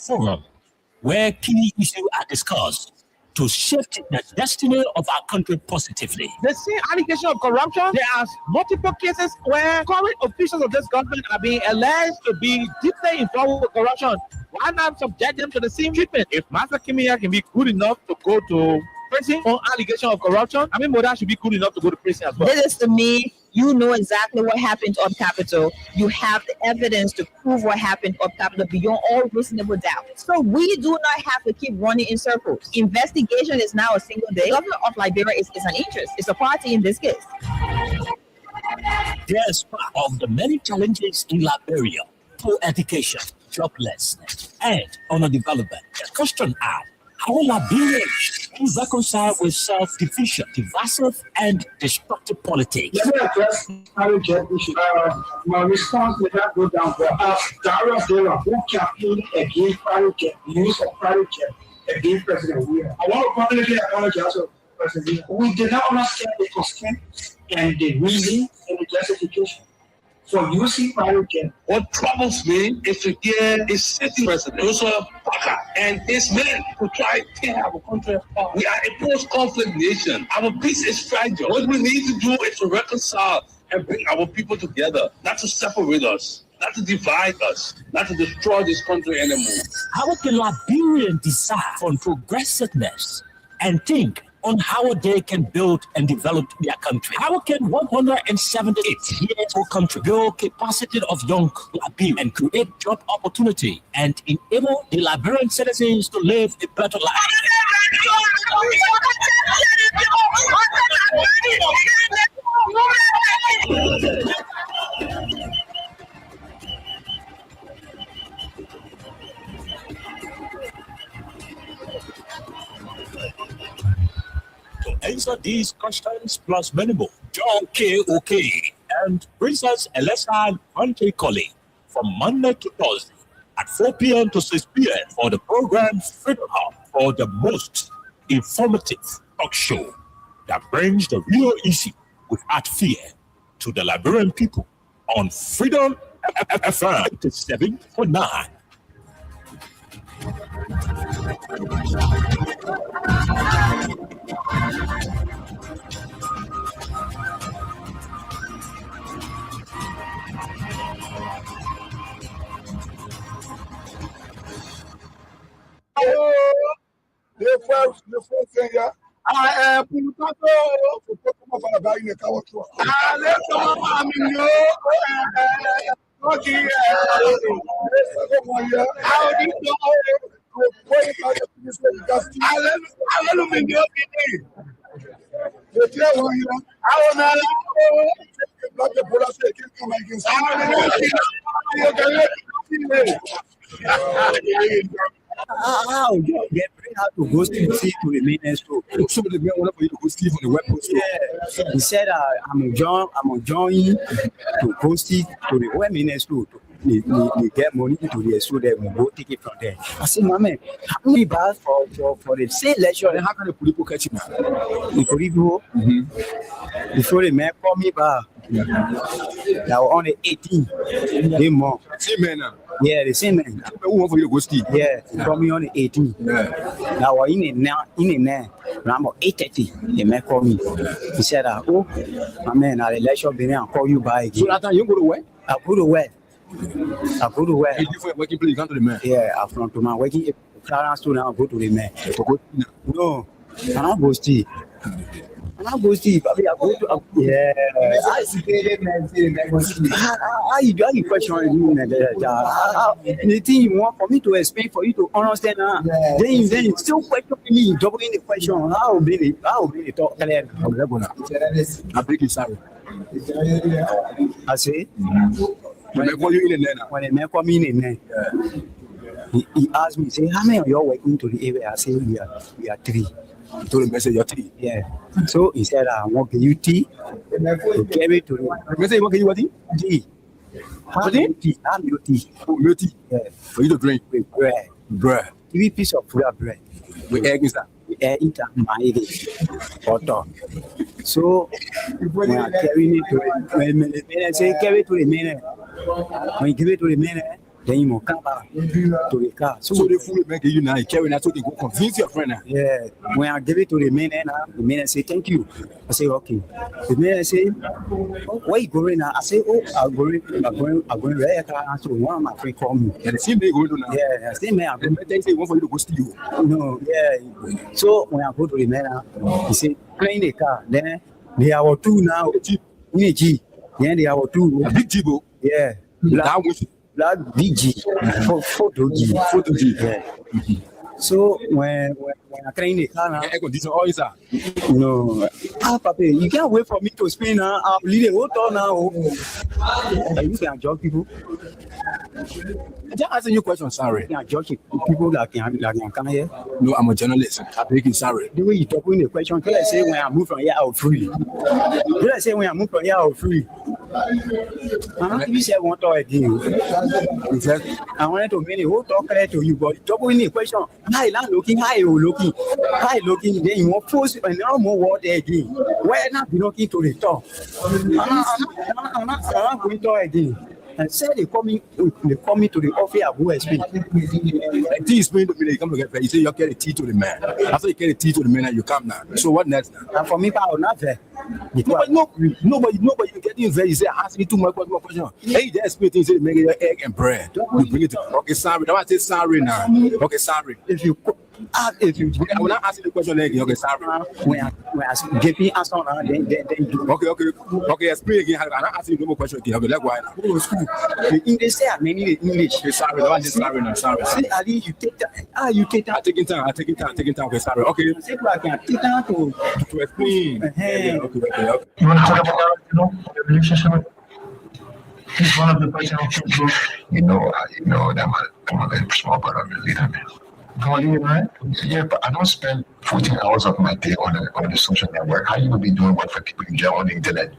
forum where key issues are discussed to shift the destiny of our country positively. The same allegation of corruption, there are multiple cases where current officials of this government are being alleged to be deeply involved with corruption. Why not subject them to the same treatment? If Master Kimia can be good enough to go to prison on allegation of corruption, I mean, Moda should be good enough to go to prison as well. This is to me, you know exactly what happened up Capitol. You have the evidence to prove what happened up Capitol beyond all reasonable doubt. So we do not have to keep running in circles. Investigation is now a single day. The government of Liberia is an interest. It's a party in this case. Despite of the many challenges in Liberia, poor education, joblessness, and underdevelopment, the question are, how Liberians can reconcile with self-division, divisive, and destructive politics? Let me address private jet issue. My response may not go down well. Dara Dela, who campaigned against private jet, use of private jet against President Weir. I want to publicly apologize to President Weir. We did not understand the constraints and the reason and the justification for using private jet. What troubles me is to hear a sitting president, Joseph Parker, and his men to try to tear our country apart. We are a post-conflict nation. Our peace is fragile. What we need to do is to reconcile and bring our people together, not to separate us, not to divide us, not to destroy this country anymore. How can Liberians decide on progressiveness and think on how they can build and develop their country? How can 178 years old country build capacity of young Liberians and create job opportunity and enable the Liberian citizens to live a better life? To answer these questions plus many more, John K. Oke and Princess Elisa Huntley from Monday to Thursday at 4 p.m. to 6 p.m. for the program Freedom Hub, for the most informative talk show that brings the real issue without fear to the Liberian people on Freedom FM 87.9. Le font Seigneur. Pour nous tantôt, faut pas comment faire la baille de caoutchouc. Allez, comment amignon. Ok. How you get how to go Steve to the main store. So the man wanted for you to go Steve on the web post. Yeah. He said I'm joining to go Steve to the web main store. They get money to the store there, we go take it from there. I said, my man, how many bars for the same lecture? How can the police catch you now? The police go before the man call me back. Now on the 18th, they more. Same man now. Yeah, the same man. Who want for you to go Steve? Yeah, he called me on the 18th. Yeah. Now in there, around 8:30, the man called me. He said, oh, my man, I'll let you be there and call you back again. So that time you go to where? I go to where? I go to where? You for working place, you come to the man. Yeah, I'm from to my working Clarence to now go to the man. No, I don't go Steve. I go Steve. I go to yeah. I see the man say the go Steve. How you question the thing you want for me to explain for you to understand then you still question me doubling the question. How be the talk clear? I beg you sorry. I say When they call you in there now. When they call me in there, he asked me, say, how many of you are working to the area? I say, we are 3. He told him, you're 3. Yeah. So he said, I want you tea to carry to the message. What can you want? Tea. What is tea? I'm your tea. Oh, your tea. Yeah. For you to drink with bread. Bread. 3 pieces of real bread. With egg inside. Eat my egg. Butter. So when I carry it to when I say carry to the main, when you give it to the main, then you must come back to the car. So they fully make you now. You carry that so they go convince your friend now. Yeah, when I give it to the man, the man say thank you. I say okay. The man say, oh, where you going now? I say, oh, I'm going where car. So one of my friends call me. Yeah, the same day going to now. Yeah, same man. They say one for you to go steal. No, yeah. So when I go to the man, he say clean the car. Then they are two now. In a G. Then they are two. A big Jeep. Yeah. Black BG. Photo G. Yeah. So when I clean the car now, air conditioner all is no. Papa, you can't wait for me to spin now. I'm leading whole town now. You can judge people. I just answer your question, sorry. You can judge people that can come here. No, I'm a journalist. I'm making sorry. The way you talk in the question, tell I say when I move from here out free. Tell I say when I move from here out free. You say I want to talk again. Exactly. I wanted to make a whole talk to you, but talk in the question. Hi, looking, then you want post and no more word again. Why not be looking to the top? I'm not going to talk again. And said they come to the office of OSP. And tea is to me, they come to get paid. You say you get a tea to the man. After you get a tea to the man, and you come now. So what next? And for me, I will not there. Nobody you get in there. You say, ask me too much more question. Hey, there's things say make your egg and bread. You bring it to okay, sorry. That's why I say sorry now. Okay, sorry. If you I will not ask you the question again. Okay, sorry. When I give me answer now, then you. Okay, explain again. I'm not asking you no more question again. Okay, let's go ahead. The English say I mean the English. Okay, sorry. That was sorry now. Sorry. See, Ali, you take that. You take that. I'm taking time. Okay, sorry. Okay. Say I can take that to explain. Okay. You want to talk about the relationship? He's one of the person you know that I'm a very small brother of the leader, man. Volume, right? Yeah, but I don't spend 14 hours of my day on the social network. How you would be doing work for people in jail on the internet?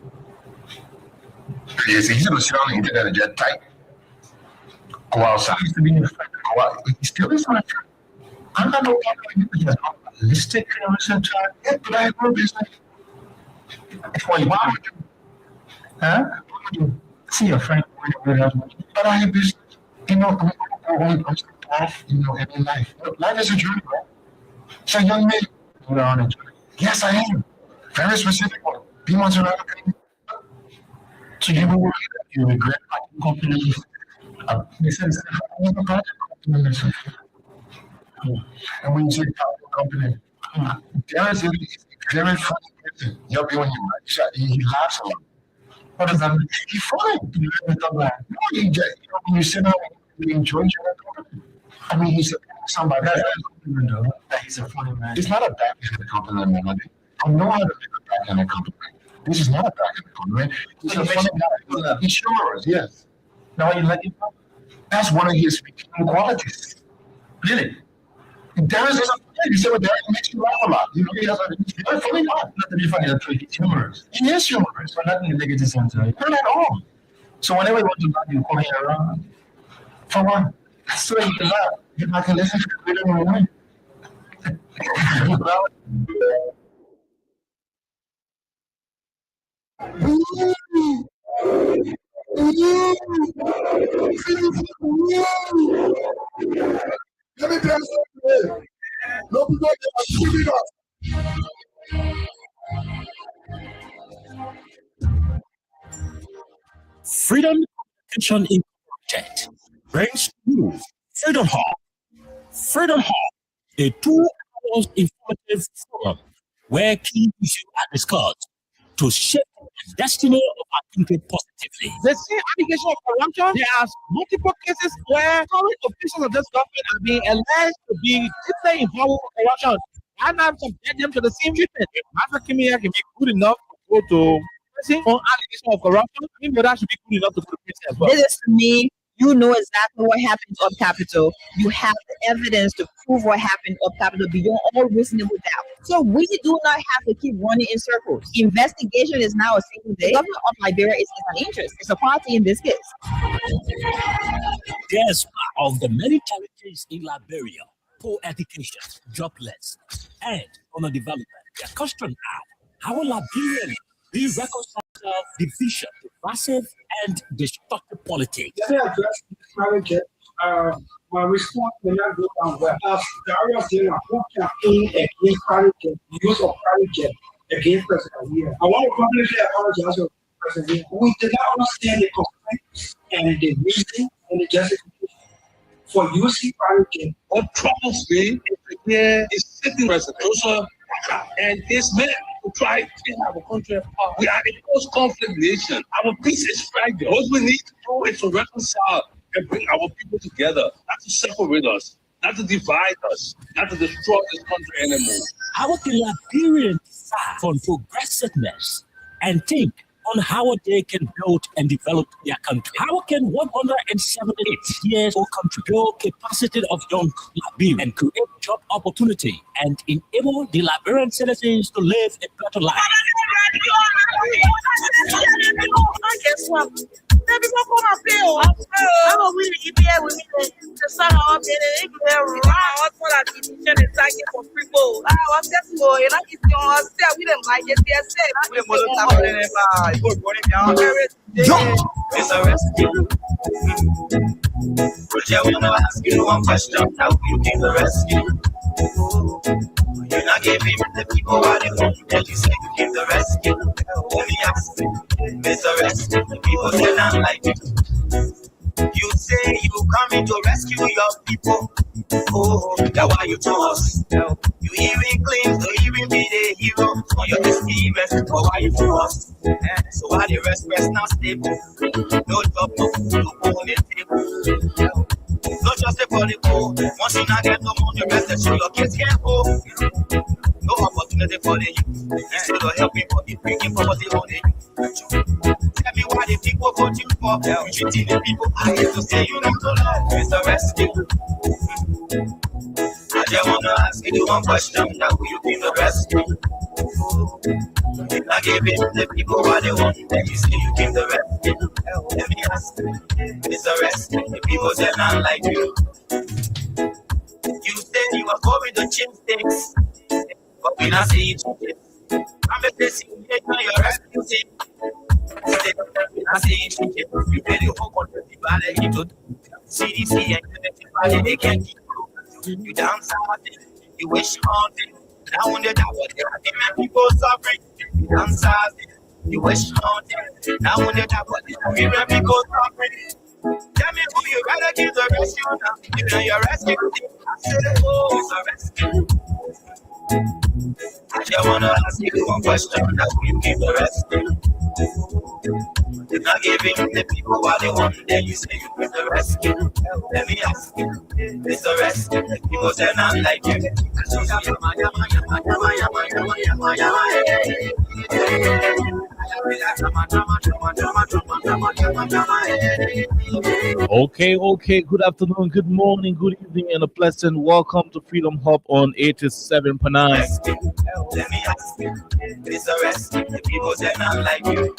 It's easy to sit on the internet and just type. Go outside. He used to be in the fact. Go out. He still is my friend. I'm not no problem. He's not listed, Yeah, but I have no business. Why would you? Huh? Why would you see your friend? But I have business. You know, I'm life, every life. Life is a journey, bro. So young man. You're on a journey. Yes, I am. Very specific one. Be much around the So you regret company. They said it's a project. And when you say company, there is a very funny person. You'll be when he laughs a lot. What does that mean? He's funny. No, you sit down and you enjoy your company. I mean, he's somebody that he's a funny man. It's not a backhanded compliment, man. I know how to make a backhanded compliment. This is not a backhanded compliment. He's a funny guy. He sure is, yes. Now you like him? That's one of his qualities. Really? Darren's is a you say what Darren makes you laugh a lot. He's a funny guy. Not to be funny, he's humorous. He is humorous. But not in the negative sense, right? Not at all. So whenever you want to laugh, you call him around. For what? So you can laugh. If I can listen to it in the morning. Let me tell you something. No people are giving us. Freedom Communication Incorporated brings to you Freedom Hall. Freedom Hall, a 2-hour informative forum where key issues are discussed to shape the destiny of our country positively. The same allegation of corruption, there are multiple cases where current officials of this government are being alleged to be deeply involved with corruption. And I'm subject them to the same treatment. If Master Kimia can be good enough to go to prison on allegation of corruption, I mean, that should be good enough to go to prison as well. This is to me. You know exactly what happened up Capitol. You have the evidence to prove what happened up Capitol beyond all reasonable doubt. So we do not have to keep running in circles. Investigation is now a single day. The government of Liberia is an interest. It's a party in this case. Despite of the many challenges in Liberia, poor education, jobless, and underdevelopment, the question are, how will Liberians be reconciled division, divisive, and destructive politics? Let me address this private jet My response may not go down well. As Darius Dana, who campaigned against private jet, the use of private jet against President Weir. I want to publicly apologize to President Weir. We did not understand the complaints and the reason and the justification for using private jet. What troubles me is to hear the sitting president, Joseph Parker, and his men who try to have a country apart. We are a post-conflict nation. Our peace is fragile. What we need to do is to reconcile and bring our people together, not to separate us, not to divide us, not to destroy this country anymore. How can Liberians decide on progressiveness and think on how they can build and develop their country? How can 178 years old country build capacity of young Liberians and create job opportunity and enable the Liberian citizens to live a better life? Guess what? Maybe we'll come up here. I don't really keep here with me. The son of it, around what I teach and it's like for people. I was just for it. I keep on step. We didn't like it. They said, It's a rescue. But I want to ask you one question. How you came to rescue? You're not giving the people what they want. And you say you came to rescue. Let me ask you, it's a rescue. The people say not like you. You say you coming to rescue your people. Oh, that's why you told us. You even claim to even be the hero on your experience. But why you told us? So why the rest not stable? No job, no food, no on the table. Not just for the poor. Once you not get no money, rest that your kids can't go. No opportunity for the youth. Instead of helping for the bringing poverty on the youth. Tell me why the people vote you for. You treating the people. I hate to say you not to love. It's a rescue. I just wanna ask you one question. Now who you think the rescue? I gave it to the people what they want. Then you say you came the rescue. Let me ask you. It's a rescue. The people say not like you. You said you were going to change things. But we not see each other. I'm a place you get on your rescue team. We not see each other. You tell the whole country the ballet into CDC and unity, they can't keep you. You dance out, you wish haunted. Now when they die, what they are giving people suffering. You dance out, you wish haunted. Now when they die, what they are giving people suffering. Tell me who you gotta give the rescue now. You know your rescue team. I said, oh, it's a rescue. I just wanna ask you one question. Now who you give the rescue? You're not giving the people what they want. Then you say you give the rescue. Let me ask you, it's a rescue. The people say not like you. Okay. Good afternoon, good morning, good evening, and a pleasant welcome to Freedom Hub on 87.9. Let me ask you, it's a rescue. The people say not like you.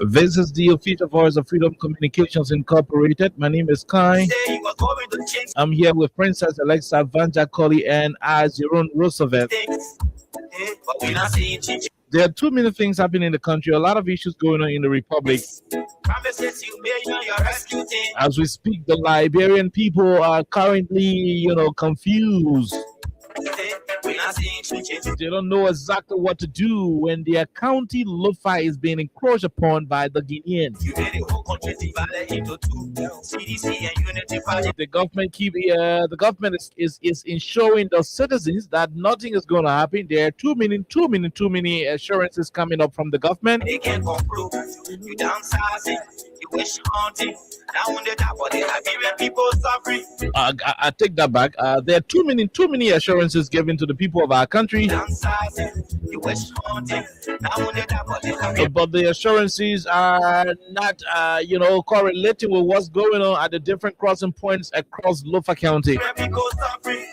This is the official voice of Freedom Communications Incorporated. My name is Kai. I'm here with Princess Alexa Vanja Colley and Aziron Roosevelt. There are too many things happening in the country, a lot of issues going on in the Republic. As we speak, the Liberian people are currently, confused. They don't know exactly what to do when their county Lufa is being encroached upon by the Guineans. The government is ensuring the citizens that nothing is going to happen. There are too many assurances coming up from the government. They can't conclude. You downsizing, you wish haunting. Now when they die, but they are giving people suffering. I take that back. There are too many assurances given to the people of our country. Downsizing, you wish haunting. Now when they die, but they are giving. But the assurances are not, correlating with what's going on at the different crossing points across Lufa County. People suffering.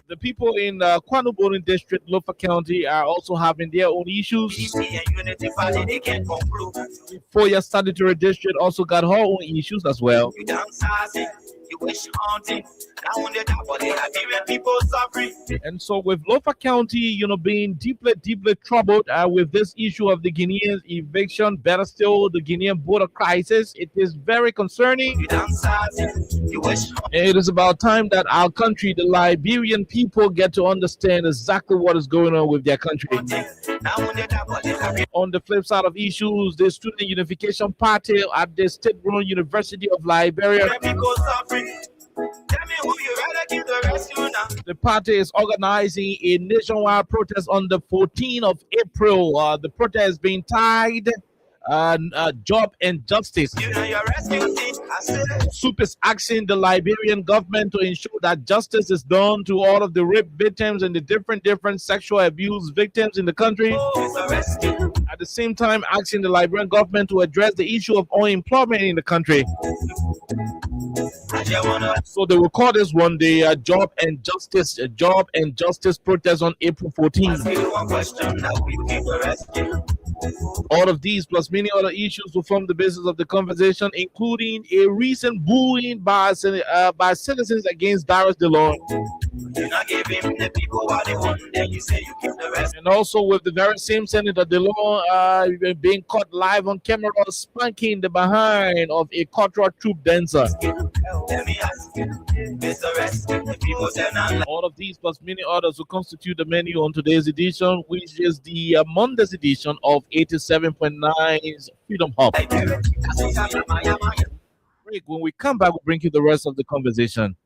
The people in Kwanuboni District, Lufa County, are also having their own issues. Foya Statutory District also got her own issues as well. You wish haunting. Now on the top of the Liberian people suffering. And so, with Lofa County, being deeply troubled with this issue of the Guinean eviction, better still, the Guinean border crisis, it is very concerning. You downsizing. You wish It is about time that our country, the Liberian people, get to understand exactly what is going on with their country. haunting. Now on the top of the Liberian On the flip side of issues, the Student Unification Party at the State-run University of Liberia, people suffering. Tell me who you rather give the rescue now. the party is organizing a nationwide protest on the 14th of April. The protest is being tied job and justice. You know your rescue team. I said, SUP is asking the Liberian government to ensure that justice is done to all of the rape victims and the different sexual abuse victims in the country. it's a rescue. At the same time, asking the Liberian government to address the issue of unemployment in the country. I just wanna So they will call this one the job and justice protest on April 14th. ask you one question. Now will you give the rescue? All of these plus many other issues will form the basis of the conversation, including a recent bullying by citizens against Darius DeLon, You're not giving the people what they want. Then you say you give the rescue. and also with the very same Senator DeLon being caught live on camera spanking the behind of a cultural troop dancer. Let me ask you, it's a rescue. The people say not like All of these plus many others will constitute the menu on today's edition, which is the Monday's edition of 87.9's Freedom Hub. Liberia. I say, yama, yama, Break. When we come back, we'll bring you the rest of the conversation.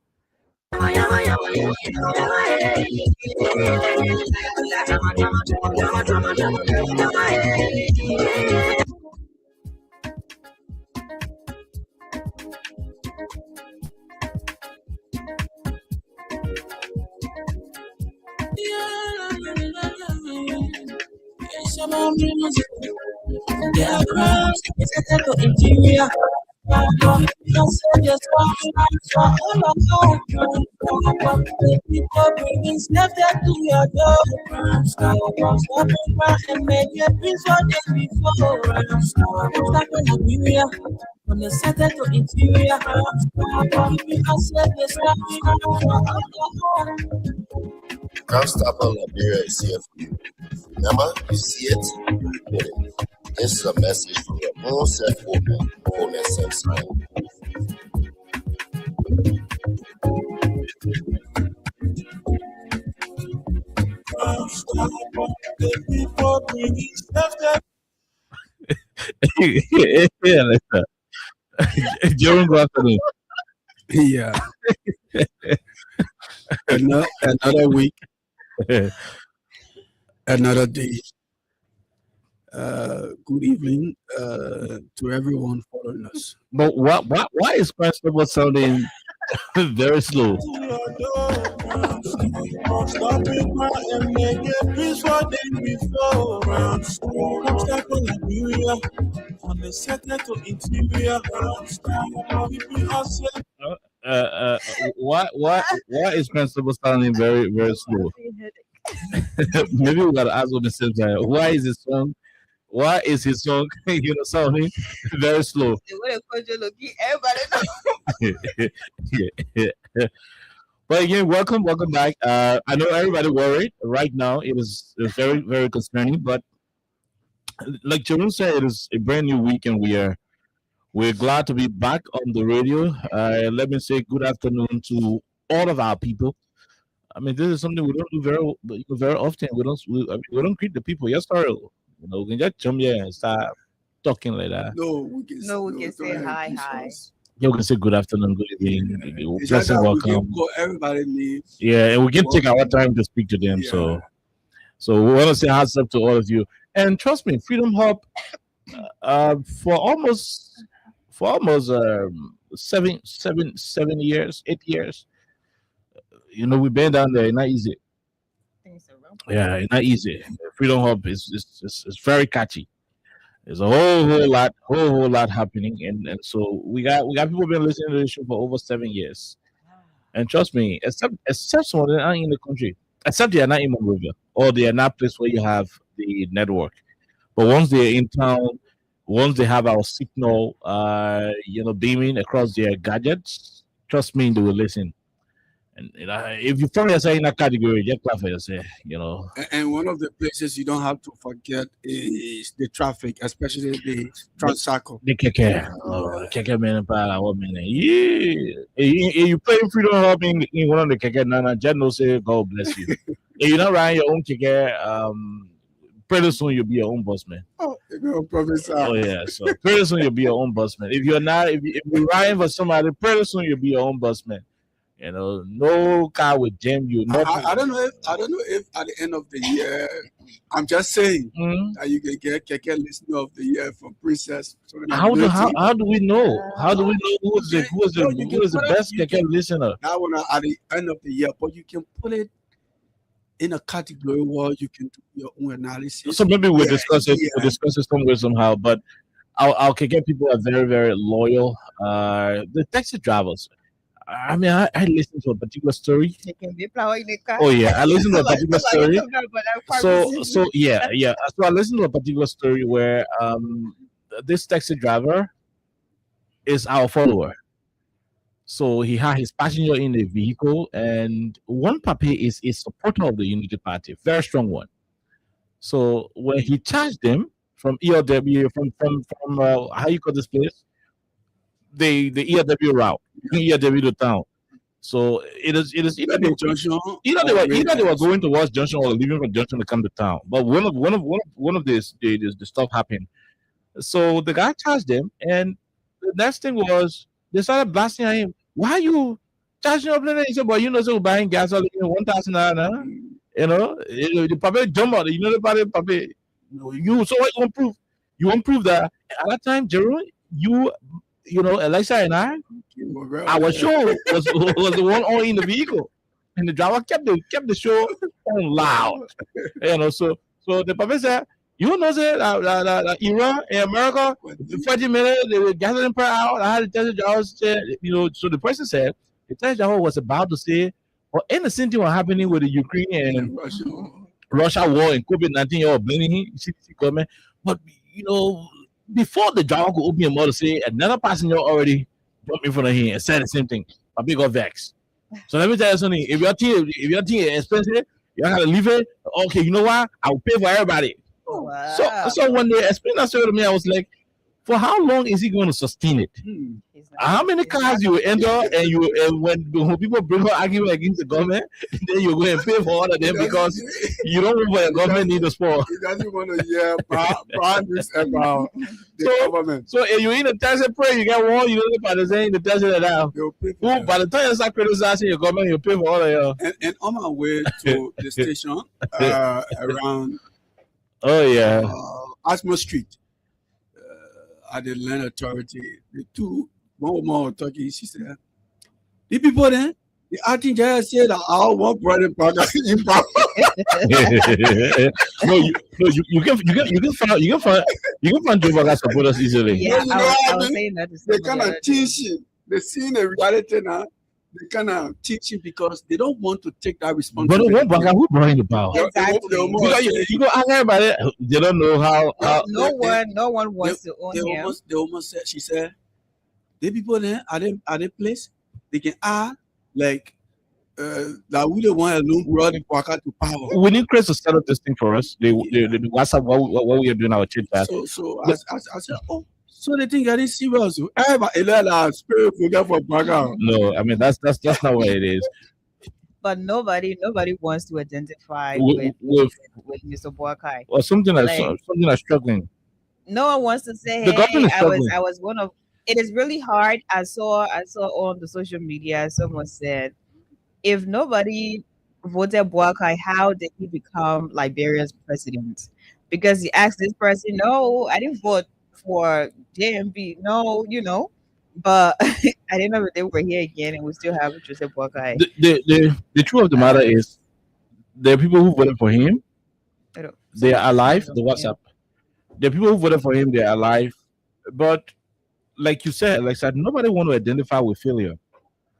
From the center to interior, Can't stop on Liberia is here for you. Remember, you see it, you get it. This is a message from your own self-open, own self-sign. Yeah, like that. Jerome, good afternoon. Yeah. Another week, another day. Good evening to everyone following us. But why is Constable sounding very slow? Why is Constable sounding very slow? Maybe we gotta ask on the same time. Why is his song sounding very slow? But again, welcome back. I know everybody worried right now. It's very concerning, but like Jerome said, it is a brand new week, and we're glad to be back on the radio. Let me say good afternoon to all of our people. I mean, this is something we don't do very often. We don't greet the people. Yes, sorry. We can just jump here and start talking like that. No, we can say hi. Yeah, we can say good afternoon, good evening, pleasant welcome. Everybody needs. Yeah, and we can take our time to speak to them. Yeah. So we want to say hats up to all of you. And trust me, Freedom Hub, for almost 7 years, 8 years. We've been down there. It's not easy. Yeah, it's not easy. Freedom Hub is very catchy. There's a whole lot happening, and so we got people been listening to the show for over 7 years. And trust me, except some of them aren't in the country, except they are not in Monrovia or they are not place where you have the network. But once they're in town, once they have our signal, beaming across their gadgets, trust me, they will listen. And if you find yourself in that category, just clap for yourself. And one of the places you don't have to forget is the traffic, especially the Transcycle. The keke. Oh, keke man, what man? Yeah. You play freedom hub in one of the keke. Nana, just know say God bless you. If you're not riding your own keke, pretty soon you'll be your own boss man. Oh, Professor. Oh yeah. So pretty soon you'll be your own boss man. If you're not, if you're riding for somebody, pretty soon you'll be your own boss man. No car will jam you. I don't know if at the end of the year, I'm just saying that you can get Keke Listener of the Year from Princess. How do we know? How do we know who is the best Keke listener? That one at the end of the year, but you can put it in a category where you can do your own analysis. So maybe we'll discuss it. We'll discuss it somewhere somehow. But our Keke people are very, very loyal. The taxi drivers. I mean, I listened to a particular story. They can be plowing the car. Oh yeah, I listened to a particular story. So yeah. So I listened to a particular story where this taxi driver is our follower. So he had his passenger in the vehicle, and one papi is a supporter of the Unity Party, very strong one. So when he charged them from ELW, from how you call this place, the ELW route, ELW to town. So it is either they were going towards Junction or leaving from Junction to come to town. But one of this the stuff happened. So the guy charged them, and the next thing was they started blasting at him. Why are you charging up? He said, "Boy, so buying gasoline $1,000, the public jump out. The public, you. So what you want prove? You want prove that at that time, Jerome, Alexa and our show was the one on in the vehicle, and the driver kept the show on loud. So the public said, that Iran in America, 40 minutes, they were gathering per hour. I had to tell the driver, so the person said, the taxi driver was about to say, well, anything was happening with the Ukraine and Russia war and COVID-19, you're blaming CDC government. But, before the driver could open your mouth to say, another passenger already jumped in front of him and said the same thing. My big got vexed. So let me tell you something. If your thing is expensive, you gotta leave it. Okay, you know what? I'll pay for everybody. Oh, wow. So when they explained that story to me, I was like, for how long is he going to sustain it? How many cars you will enter, and when people bring up argument against the government, then you're going to pay for all of them because you don't want the government need the sport. He doesn't want to hear bad news about the government. So if you're in the taxi pray, you get one, you know, by the saying the taxi that by the time you start criticizing your government, you pay for all of you. And on my way to the station around Asmo Street, at the land authority, the two one woman talking, she said, the people then, the acting judge said that I want brother in power. you can find Joe supporters easily. Yeah, I was saying that. They kind of teaching, they see the reality now. They kind of teaching because they don't want to take that responsibility. But who brought in the power? Exactly. You go ask everybody. They don't know how. No one wants to own him. They almost said. She said, "The people there at the place, they can act like that we don't want alone brought the Parker to power." We need Chris to set up this thing for us. The WhatsApp what we are doing our chat chat. So I said, oh. So they think that is serious. Everybody spirit forget for background. No, I mean that's not what it is. But nobody wants to identify with Mr. Boakai. Or something that's struggling. No one wants to say, the hey, struggling. I was one of. It is really hard. I saw on the social media someone said, if nobody voted Boakai, how did he become Liberia's president? Because he asked this person, no, I didn't vote for JMB, no, but I didn't know if they were here again and we still have Joseph Boakai. The truth of the matter is there are people who voted for him, they are alive. The WhatsApp, the people who voted for him, they are alive, but like you said, nobody want to identify with failure.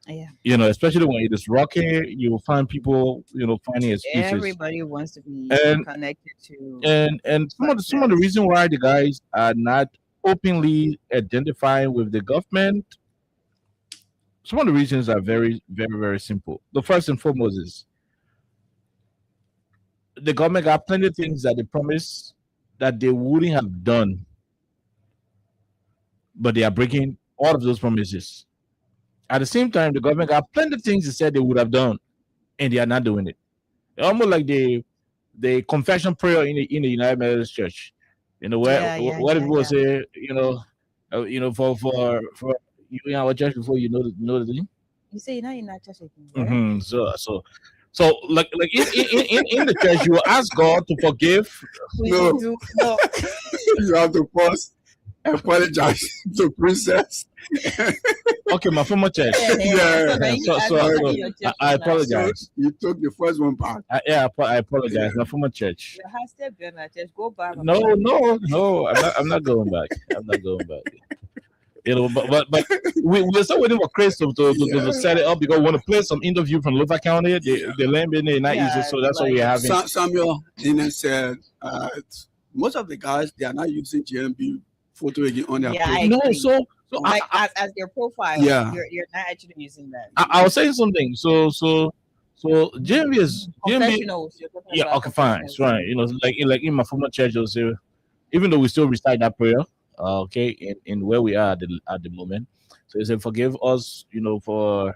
Yeah, especially when it is rocky, you will find people, finding excuses. Everybody wants to be connected to, and some of the reason why the guys are not openly identifying with the government some of the reasons are very, very, very simple. The first and foremost is the government got plenty of things that they promised that they wouldn't have done, but they are breaking all of those promises. At the same time, the government got plenty of things they said they would have done, and they are not doing it. Almost like the confession prayer in the United Methodist Church. Where the people say, for you in our church before you know the thing. You say you're not in that church again. Mm-hmm. So like in the church, you ask God to forgive. No. You have to pause, apologize to Princess. Okay, my former church. Yeah. So I apologize. You took the first one back. I apologize. My former church. You have to be on that church. Go back. No. I'm not going back. I'm not going back. But we're still waiting for Chris to set it up because we want to play some interview from Luther County. The land being not easy, so that's what we're having. Samuel said most of the guys, they are not using GMB photo again on their page. No, so like as their profile, you're not actually using that. I was saying something. So GMB is professionals. Yeah, okay, fine, it's right. Like in my former church, they'll say, even though we still recite that prayer. Okay, in where we are at the moment. So he said, forgive us, for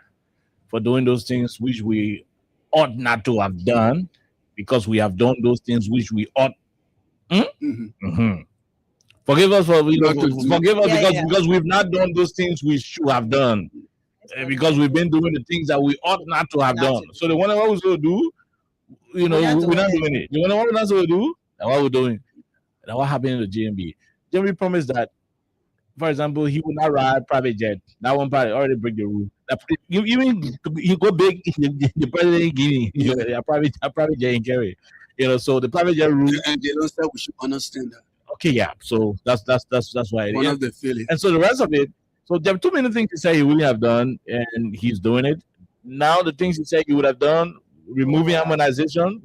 doing those things which we ought not to have done, because we have done those things which we ought. Forgive us because we've not done those things we should have done, because we've been doing the things that we ought not to have done. So the one that we're supposed to do, we're not doing it. The one that we're not supposed to do, and what we're doing. And what happened to GMB? Jeremy promised that, for example, he would not ride private jet. That one part already break the rule. Even you go big, the president in Guinea, a private jet in carry. So the private jet rule. And they don't say we should understand that. Okay, yeah. So that's why one of the feelings. And so the rest of it. So there are too many things to say he wouldn't have done, and he's doing it. Now the things he said he would have done, removing harmonization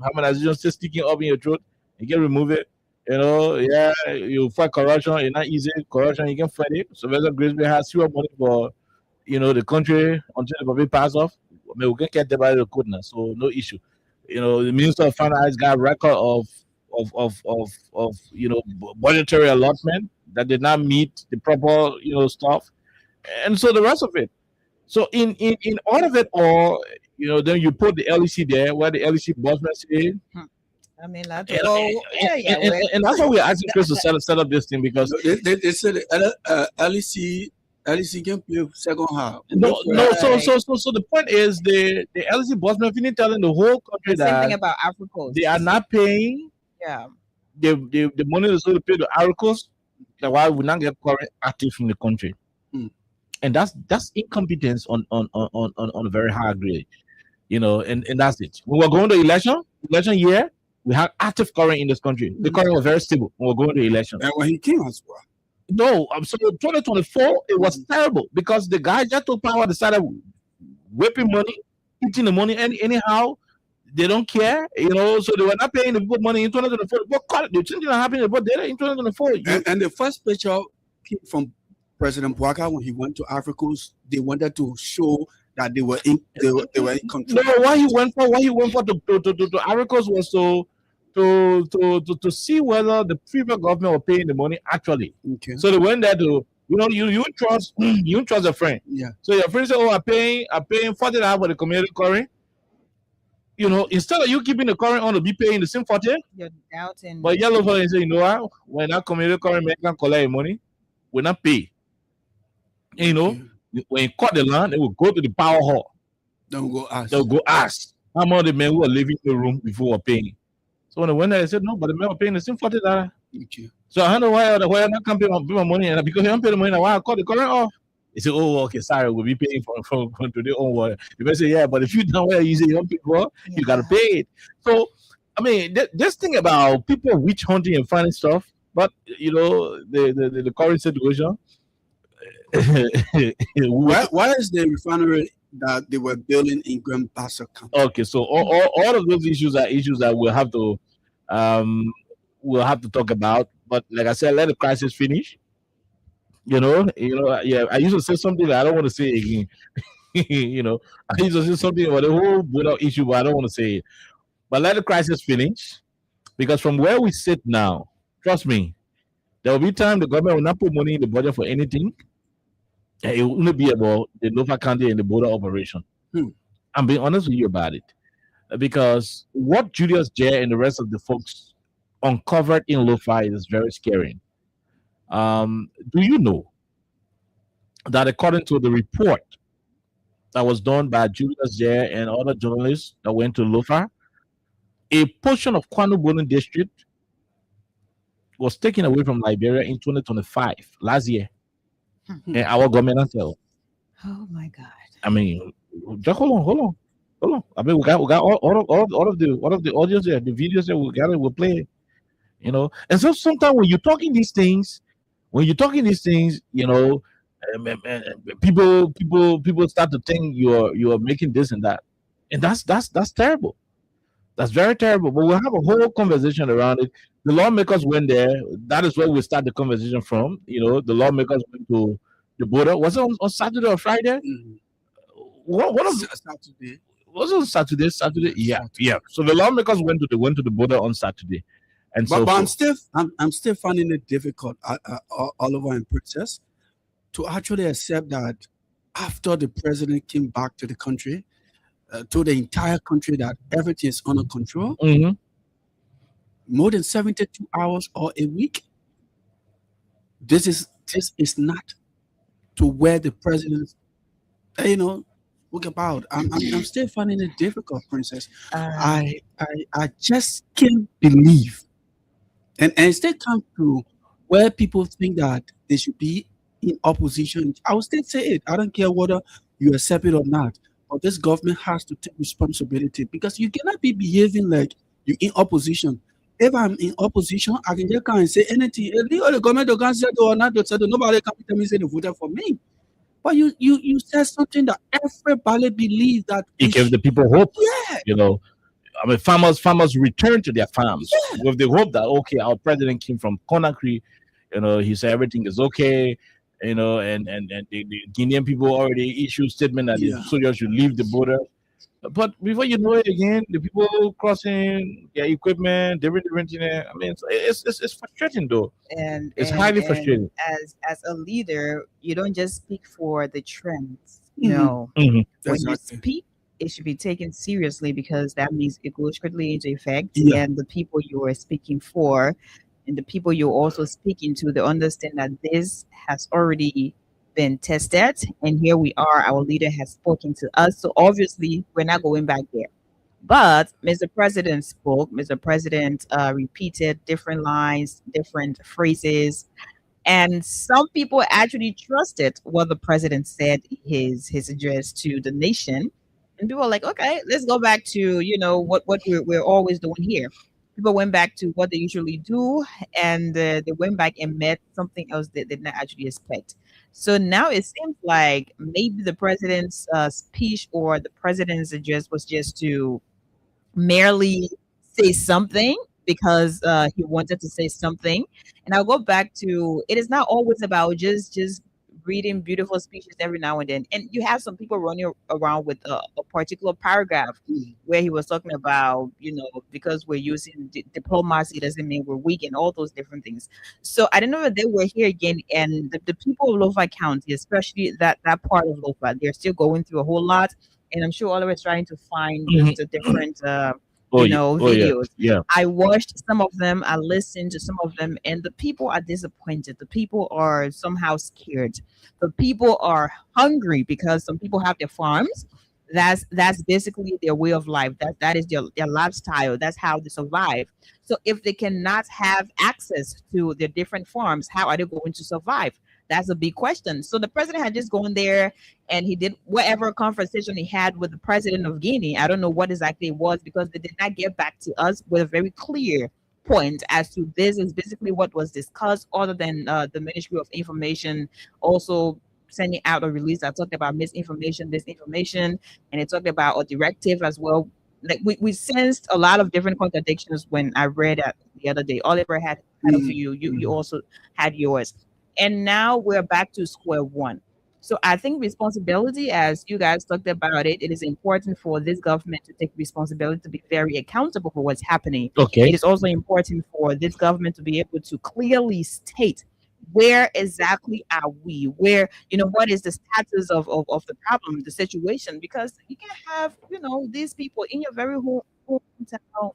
still sticking up in your throat, you can remove it. You fight corruption. It's not easy. Corruption, you can fight it. So Professor Grisby has fewer money for, the country until the public pass off. I mean, we can get about the code now, so no issue. The Minister of Finance got a record of budgetary allotment that did not meet the proper, stuff, and so the rest of it. So in all of it all, then you put the LEC there, where the LEC bossman say. I mean, and that's why we're asking Chris to set up this thing, because they said LEC can play second half. No. So the point is the LEC bossman finished telling the whole country the same thing about Africa. They are not paying. Yeah. The money is going to pay the Aricos. That's why we not get current active in the country, and that's incompetence on a very high grade, and that's it. When we're going to election year. We had active current in this country. The current was very stable when we're going to election. And when he came as well. No, so 2024, it was terrible because the guy just took power, decided whipping money, eating the money anyhow. They don't care, so they were not paying the people money in 2024. But the change that happened about data in 2024. And the first picture came from President Bouaka when he went to Africans. They wanted to show that they were in control. No, what he went for to Aricos was to see whether the previous government were paying the money actually. Okay. So they went there to you trust a friend. Yeah. So your friend said, "Oh, I'm paying $40 for the community current." Instead of you keeping the current on to be paying the same $40, you're doubting. But yellow for say, what? When that community current man can collect money, we not pay. When you cut the land, they will go to the power hall. They'll go ask how much the men who are living in the room before paying. So when they went there, they said, no, but the men were paying the same $40. Okay. So I don't know why I not can pay my money, and because you don't pay the money, why I cut the current off? They say, oh, okay, sorry, we'll be paying from today onward. The person say, yeah, but if you don't where you say you don't pay for, you gotta pay it. So I mean, this thing about people witch hunting and finding stuff, but the current situation. Why is the refinery that they were building in Grand Bassa County? Okay, so all of those issues are issues that we'll have to talk about. But like I said, let the crisis finish. Yeah. I used to say something that I don't want to say again. you know, I used to say something about the whole border issue, but I don't want to say it. But let the crisis finish, because from where we sit now, trust me, there will be time the government will not put money in the budget for anything. And it will only be about the Lofa County and the border operation. I'm being honest with you about it, because what Julius J and the rest of the folks uncovered in Lofa is very scary. Do you know that according to the report that was done by Julius J and other journalists that went to Lofa, a portion of Kwanu Bonin district was taken away from Liberia in 2025, last year, and our government as well. Oh my God. I mean, just hold on. I mean, we got all of the audios there, the videos that we got, we'll play, you know. And so sometimes when you're talking these things, you know, people start to think you're making this and that, and that's terrible. That's very terrible. But we'll have a whole conversation around it. The lawmakers went there. That is where we start the conversation from. You know, the lawmakers went to the border. Was it on Saturday or Friday? What of Saturday? Was it on Saturday? Saturday? Yeah. So the lawmakers went to the border on Saturday, and But I'm still finding it difficult, Oliver and Princess, to actually accept that after the president came back to the country, to the entire country, that everything is under control. More than 72 hours or a week. This is not to where the president, you know, look about. I'm still finding it difficult, Princess. I just can't believe, and it still comes to where people think that they should be in opposition. I will still say it. I don't care whether you accept it or not. But this government has to take responsibility, because you cannot be behaving like you're in opposition. If I'm in opposition, I can just come and say anything. The government can't say or not, nobody can tell me say they voted for me. But you said something that everybody believes that it gave the people hope. Yeah. You know, I mean, farmers return to their farms with the hope that, okay, our president came from Conakry. You know, he said everything is okay. You know, and the Guinean people already issued statement that the soldiers should leave the border. But before you know it, again, the people crossing their equipment, different. I mean, it's frustrating though. And it's highly frustrating. As a leader, you don't just speak for the trends. No, Mhm. when Exactly. you speak, it should be taken seriously, because that means it goes strictly into effect, Yeah. and the people you are speaking for and the people you're also speaking to, they understand that this has already been tested, and here we are, our leader has spoken to us, so obviously we're not going back there. But Mr. President spoke. Mr. President repeated different lines, different phrases, and some people actually trusted what the president said, his address to the nation. And people were like, okay, let's go back to, you know, what we're always doing here. People went back to what they usually do, and they went back and met something else they did not actually expect. So now it seems like maybe the president's speech or the president's address was just to merely say something, because he wanted to say something. And I'll go back to, it is not always about just reading beautiful speeches every now and then. And you have some people running around with a particular paragraph where he was talking about, you know, because we're using diplomacy doesn't mean we're weak, and all those different things. So I don't know if they were here again, and the people of Lofa County, especially that part of Lofa, they're still going through a whole lot. And I'm sure all of us trying to find just the different videos. Yeah. I watched some of them, I listened to some of them, and the people are disappointed. The people are somehow scared. The people are hungry, because some people have their farms. That's basically their way of life. That is their lifestyle. That's how they survive. So if they cannot have access to their different farms, how are they going to survive? That's a big question. So the president had just gone there, and he did whatever conversation he had with the president of Guinea. I don't know what exactly it was, because they did not get back to us with a very clear point as to this is basically what was discussed, other than the Ministry of Information also sending out a release that talked about misinformation, disinformation, and it talked about a directive as well. Like we sensed a lot of different contradictions when I read that the other day. Oliver had a few, you also had yours. And now we're back to square one. So I think responsibility, as you guys talked about it, it is important for this government to take responsibility, to be very accountable for what's happening. Okay. It is also important for this government to be able to clearly state where exactly are we, where, what is the status of the problem, the situation, because you can have, these people in your very hometown,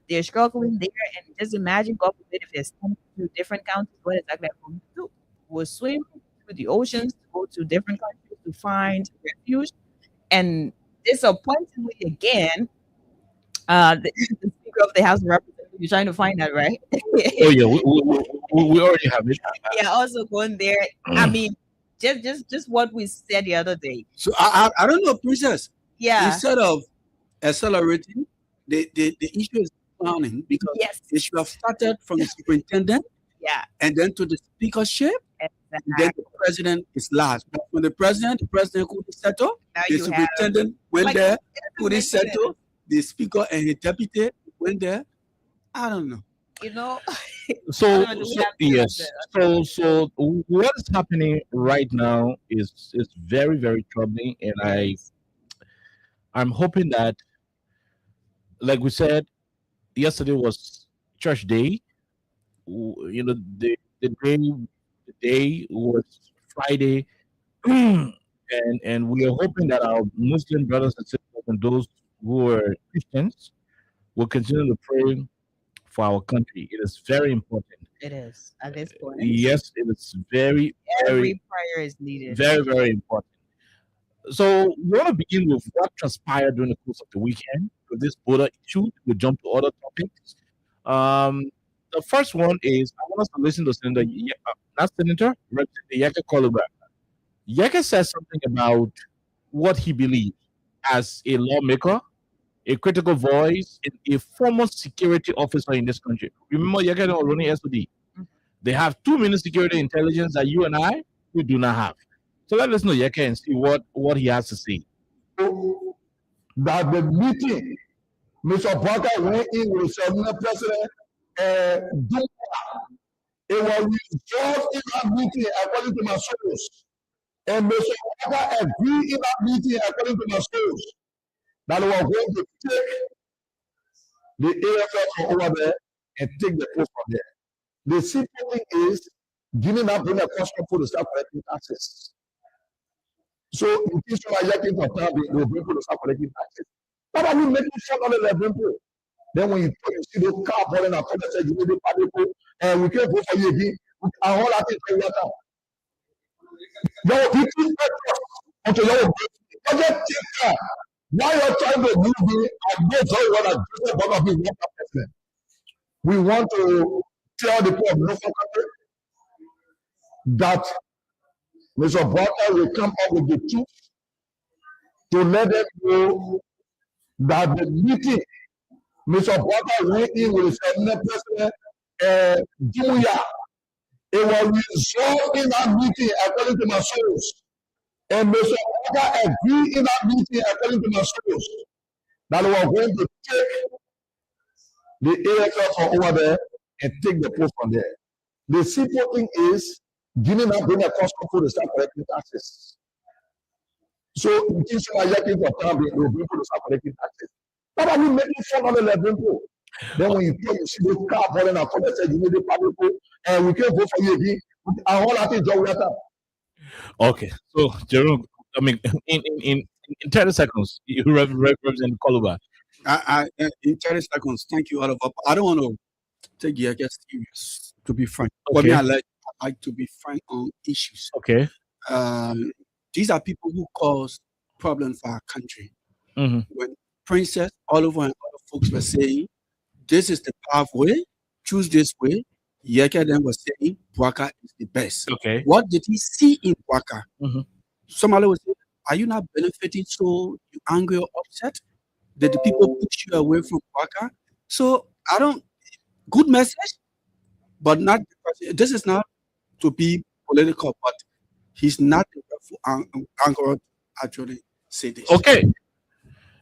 they're struggling there, and just imagine, God forbid, if they're sending to different countries, what exactly are we going to do? We'll swim through the oceans to go to different countries to find refuge. And disappointingly again, the Speaker of the House of Representatives, you're trying to find that, right? Oh yeah, we already have it. Yeah, also going there. I mean, just what we said the other day. So I don't know, Princess. Yeah. Instead of accelerating, the issue is clowning, because Yes. they should have started from the superintendent, Yeah. and then to the speakership, Exactly. then the president is last. But when the president couldn't settle, Now the you have superintendent went like, there, it doesn't couldn't make sense. settle, the speaker and his deputy went there. I don't know. So, do we so have to yes. have So what is happening right now is very, very troubling, and I'm hoping that, like we said, yesterday was church day. The day was Friday, and we are hoping that our Muslim brothers and sisters and those who are Christians will continue to pray for our country. It is very important. It is at this point. Yes, it is very, very, Every prayer is needed. very, very important. So we want to begin with what transpired during the course of the weekend with this border issue. We'll jump to other topics. The first one is I want us to listen to Senator, Representative Yeke Koluba. Yeke says something about what he believes as a lawmaker, a critical voice, and a former security officer in this country. Remember, Yeke was running SOD. They have 2 million security intelligence that you and I, we do not have. So let's listen to Yeke and see what he has to say. That the meeting, Mr. Parker went in with the president, it was resolved in that meeting according to my source. And Mr. Parker agreed in that meeting according to my source that we were going to take the AFL from over there and take the post from there. The simple thing is giving up in a cost control to start collecting taxes. So in case you are yaking for time, they will bring people to start collecting taxes. But are we making fun of the level? Then when you see those car falling out, you need to pay, and we can't vote for you again. And all that is for water. Your people until your budget take time. Why you're trying to move me and go very well as Joseph Bono be one president. We want to tell the people of Northern country that Mr. Barker will come up with the truth to let them know that the meeting Mr. Barker went in with the Senate President Jumuya. It was resolved in that meeting according to my source. And Mr. Barker agreed in that meeting according to my source that we were going to take the AFL from over there and take the post from there. The simple thing is giving up in a cost control to start collecting taxes. So in case you are yaking for time, they will bring people to start collecting taxes. But are we making fun of the level? Then when you see the car falling out, you need the public, and we can't vote for you again. And all that is your water. Okay, so Jerome, I mean, in 30 seconds, you represent Koluba. In 30 seconds, thank you, Oliver. I don't want to take the guest serious, to be frank. Okay. But me, I like to be frank on issues. Okay. These are people who cause problems for our country. Mm-hmm. When Princess, Oliver, and other folks were saying, this is the pathway, choose this way, Yeke then was saying, Bwaka is the best. Okay. What did he see in Bwaka? Mm-hmm. Somebody was saying, are you not benefiting, so you angry or upset? Did the people push you away from Bwaka? So good message, but not, this is not to be political, but he's not the anchor actually say this. Okay.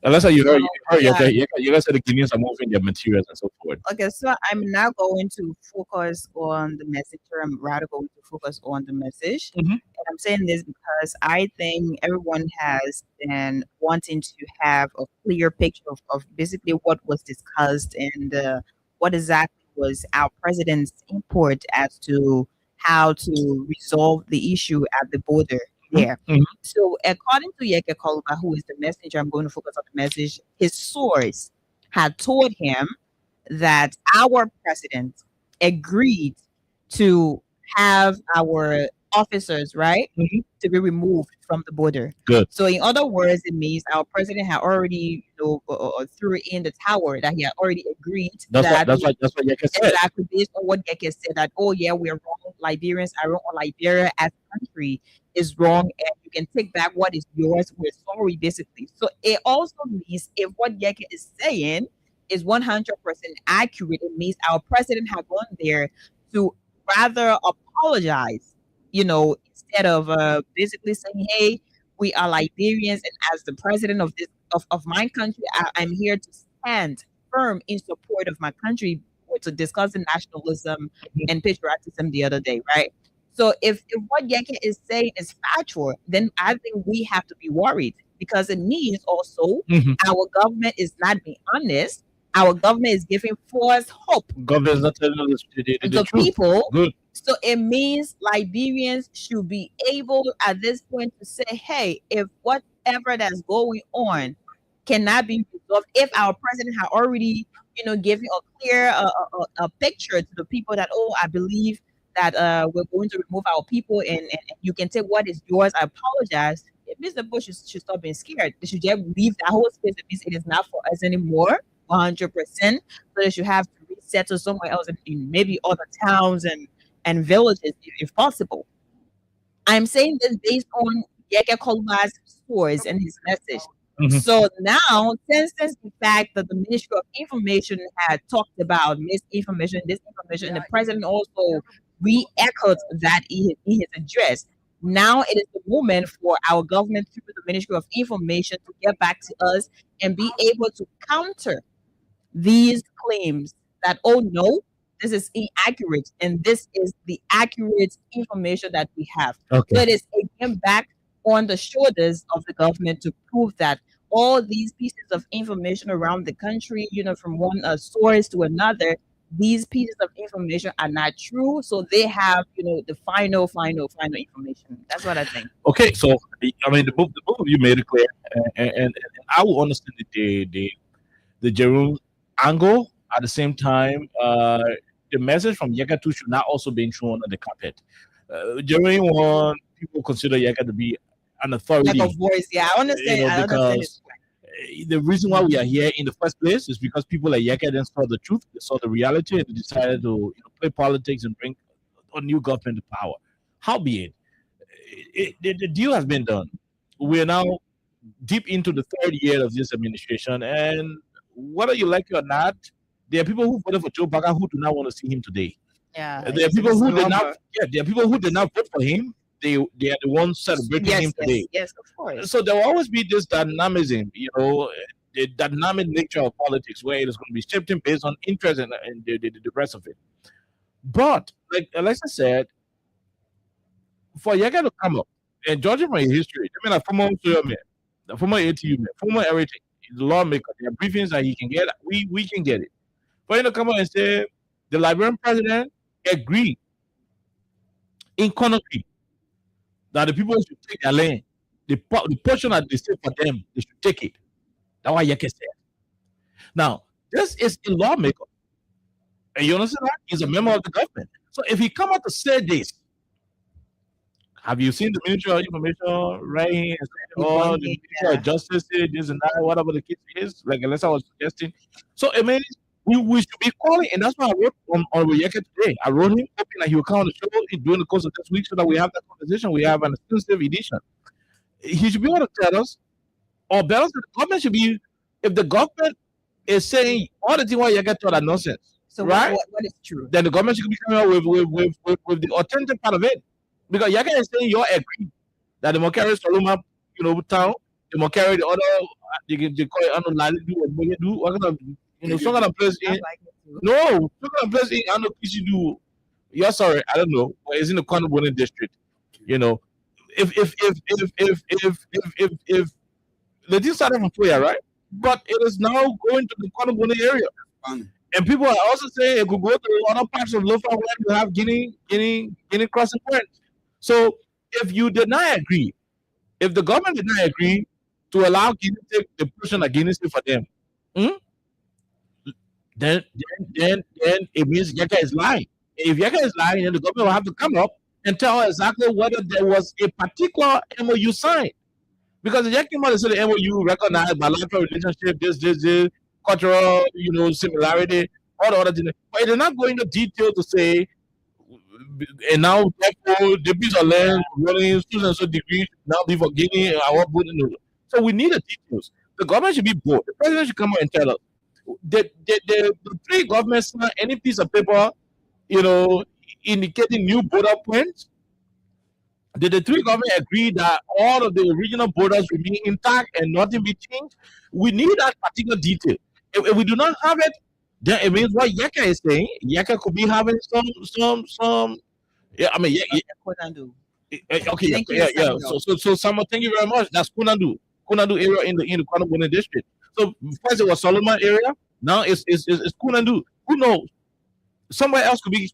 Unless you heard, Yeah. you guys said the Guineans are moving their materials and so forth. Okay, so I'm now going to focus on the message, or I'm rather going to focus on the message. Mhm. And I'm saying this because I think everyone has been wanting to have a clear picture of basically what was discussed and what exactly was our president's input as to how to resolve the issue at the border there. Mhm. So, according to Yeke Koluba, who is the messenger, I'm going to focus on the message. His source had told him that our president agreed to have our officers, right, to be removed from the border. Good. So, in other words, it means our president had already, threw in the tower that he had already agreed that That's what Yeke said. exactly based on what Geke said that, oh yeah, we're wrong. Liberians are wrong, or Liberia as a country is wrong, and you can take back what is yours. We're sorry, basically. So it also means if what Geke is saying is 100% accurate, it means our president had gone there to rather apologize, instead of basically saying, hey, we are Liberians, and as the president of this of my country, I'm here to stand firm in support of my country. To discuss the nationalism and patriotism the other day, right? So if what Yeke is saying is factual, then I think we have to be worried because it means also our government is not being honest. Our government is giving false hope Government is not telling us the to truth. people. Good. So it means Liberians should be able at this point to say, hey, if whatever that's going on cannot be resolved, if our president had already, given a clear a picture to the people that, oh, I believe that we're going to remove our people and you can take what is yours, I apologize. It means the Bush should stop being scared. They should just leave that whole space. It means it is not for us anymore, 100%. So they should have to resettle somewhere else in maybe other towns and villages if possible. I'm saying this based on Yeke Koluba's stories and his message. So now, since the fact that the Ministry of Information had talked about misinformation, disinformation, and the president also re-echoed that in his address, now it is the moment for our government through the Ministry of Information to get back to us and be able to counter these claims that, oh no, this is inaccurate and this is the accurate information that we have. Okay. So it is again back on the shoulders of the government to prove that all these pieces of information around the country, from one source to another, these pieces of information are not true. So they have, the final information. That's what I think. Okay, so I mean, the both of you made it clear, and I will understand the Jerome angle. At the same time, the message from Yeke too should not also be thrown under the carpet. Jerome want people consider Yeke to be an authority, Like a voice, yeah, I understand. I understand it. because the reason why we are here in the first place is because people like Yeke then saw the truth, they saw the reality, and they decided to play politics and bring a new government to power. Howbeit, the deal has been done. We are now deep into the third year of this administration, and whether you like it or not, there are people who voted for Joe Biden who do not want to see him today. Yeah. There are people who did not. Yeah, there are people who did not vote for him. They are the ones celebrating him today. Yes, of course. So there will always be this dynamism, the dynamic nature of politics, where it is going to be shifting based on interest and the rest of it. But like Alexa said, for Yeke to come up and judging from his history, I mean, a former man, the former ATU man, former everything, the lawmaker, there are briefings that he can get. We can get it. For him to come up and say the Liberian president agreed in Conakry that the people should take their land. The portion that they say for them, they should take it. That's what Yeke said. Now, this is a lawmaker. And you understand that? He's a member of the government. So if he come out to say this, have you seen the Ministry of Information right here and saying, oh, the Ministry of Justice said this and that, whatever the case is, like Alessa was suggesting. So it means we should be calling, and that's why I wrote on Yeke today. I wrote him hoping that he will come on the show during the course of this week so that we have that conversation. We have an extensive edition. He should be able to tell us, or better, the government should be, if the government is saying all the things why Yeke thought are nonsense, So right? what is true? Then the government should be coming out with the authentic part of it. Because Yeke is saying you're agree that the Mokari Soloma, town, the Mokari, the other they call it Lali do or Boye do. What kind of some kind of place in some kind of place in Kisi do. Yeah, sorry, I don't know. But it's in the Kwanabone district. If the thing started from Foya, right? But it is now going to the Kwanabone area. And people are also saying it could go to other parts of Lofa where you have Guinea crossing points. So if you did not agree, if the government did not agree to allow Guinea to take the portion of Guinea for them, then it means Yeka is lying. If Yeka is lying, then the government will have to come up and tell exactly whether there was a particular MOU signed. Because the Yeka mother said the MOU recognized bilateral relationship, this, cultural, similarity, all the other things. But they're not going into detail to say, and now therefore the piece of land running students so degree now be for Guinea. So we need the details. The government should be bold. The president should come out and tell us. The three governments sign any piece of paper, indicating new border points. Did the three governments agree that all of the original borders remain intact and nothing be changed? We need that particular detail. If we do not have it, then it means what Yeka is saying. Yeka could be having some. Yeah, I mean, okay, yeah. So, Samuel, thank you very much. That's Kunandu area in the Kwanabone district. So first it was Solomon area. Now it's Kunandu. Who knows? Somewhere else could be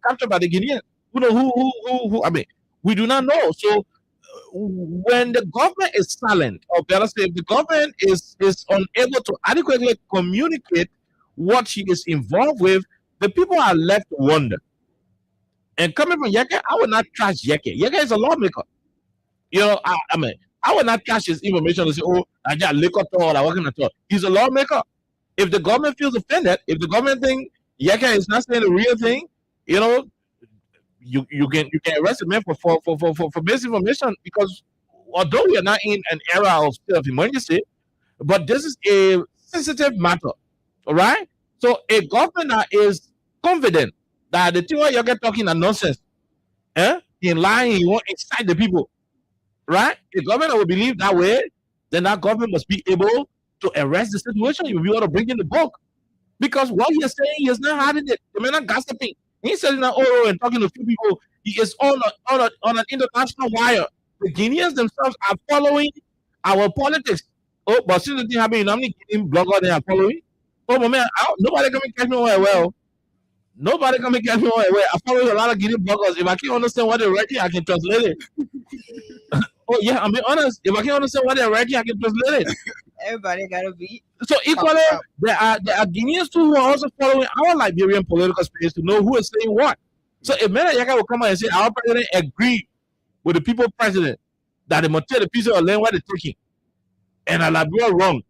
captured by the Guineans. Who know who? I mean, we do not know. So when the government is silent, or better say, if the government is unable to adequately communicate what she is involved with, the people are left to wonder. And coming from Yeke, I would not trust Yeke. Yeke is a lawmaker. I mean, I would not trust his information to say, oh, I got liquor or I working at all. He's a lawmaker. If the government feels offended, if the government thinks Yeke is not saying the real thing, you can arrest a man for misinformation, because although we are not in an era of state of emergency, but this is a sensitive matter, all right? So a government that is confident that the thing you're talking are nonsense, in lying, you won't excite the people, right? The government will believe that way, then that government must be able to arrest the situation. You'll be able to bring in the book, because what he is saying, he is not hiding it. The man are gossiping. He's sitting in Oro and talking to a few people. He is on an international wire. The Guineans themselves are following our politics. Oh, but since the thing happened, how many Guinean bloggers they are following? Oh, my man, nobody can catch me well. Nobody can catch me well. I follow a lot of Guinean bloggers. If I can't understand what they're writing, I can translate it. Oh, yeah, I'm being honest. If I can't understand what they're writing, I can translate it. Everybody gotta be. So equally, there are Guineans too who are also following our Liberian political space to know who is saying what. So if Mena Yeka will come out and say our president agreed with the people president that they must take the piece of land where they're taking, and a Liberia wrong,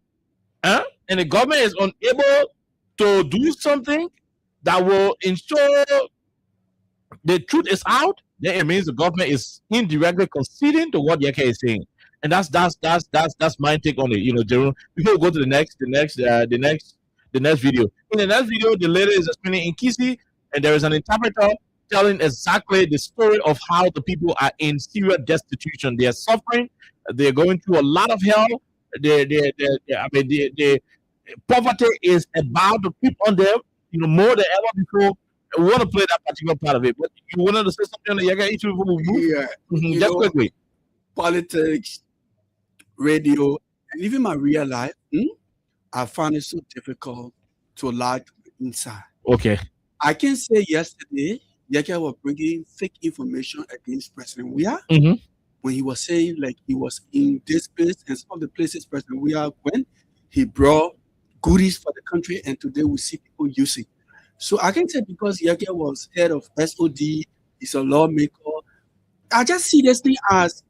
and the government is unable to do something that will ensure the truth is out, then it means the government is indirectly conceding to what Yeka is saying. And that's my take on it, Jerome. Before we go to the next video. In the next video, the lady is explaining in Kisi, and there is an interpreter telling exactly the story of how the people are in serious destitution. They are suffering. They are going through a lot of hell. The poverty is about to creep on them, more than ever before. We want to play that particular part of it. But you wanted to say something on the Yaga issue before we move? Yeah. Just quickly. Politics, radio, and even my real life, I found it so difficult to lie to the inside. Okay. I can say yesterday, Yeke was bringing fake information against President Weah when he was saying like he was in this place and some of the places President Weah went, he brought goodies for the country, and today we see people using. So I can say because Yeke was head of SOD, he's a lawmaker, I just see this thing as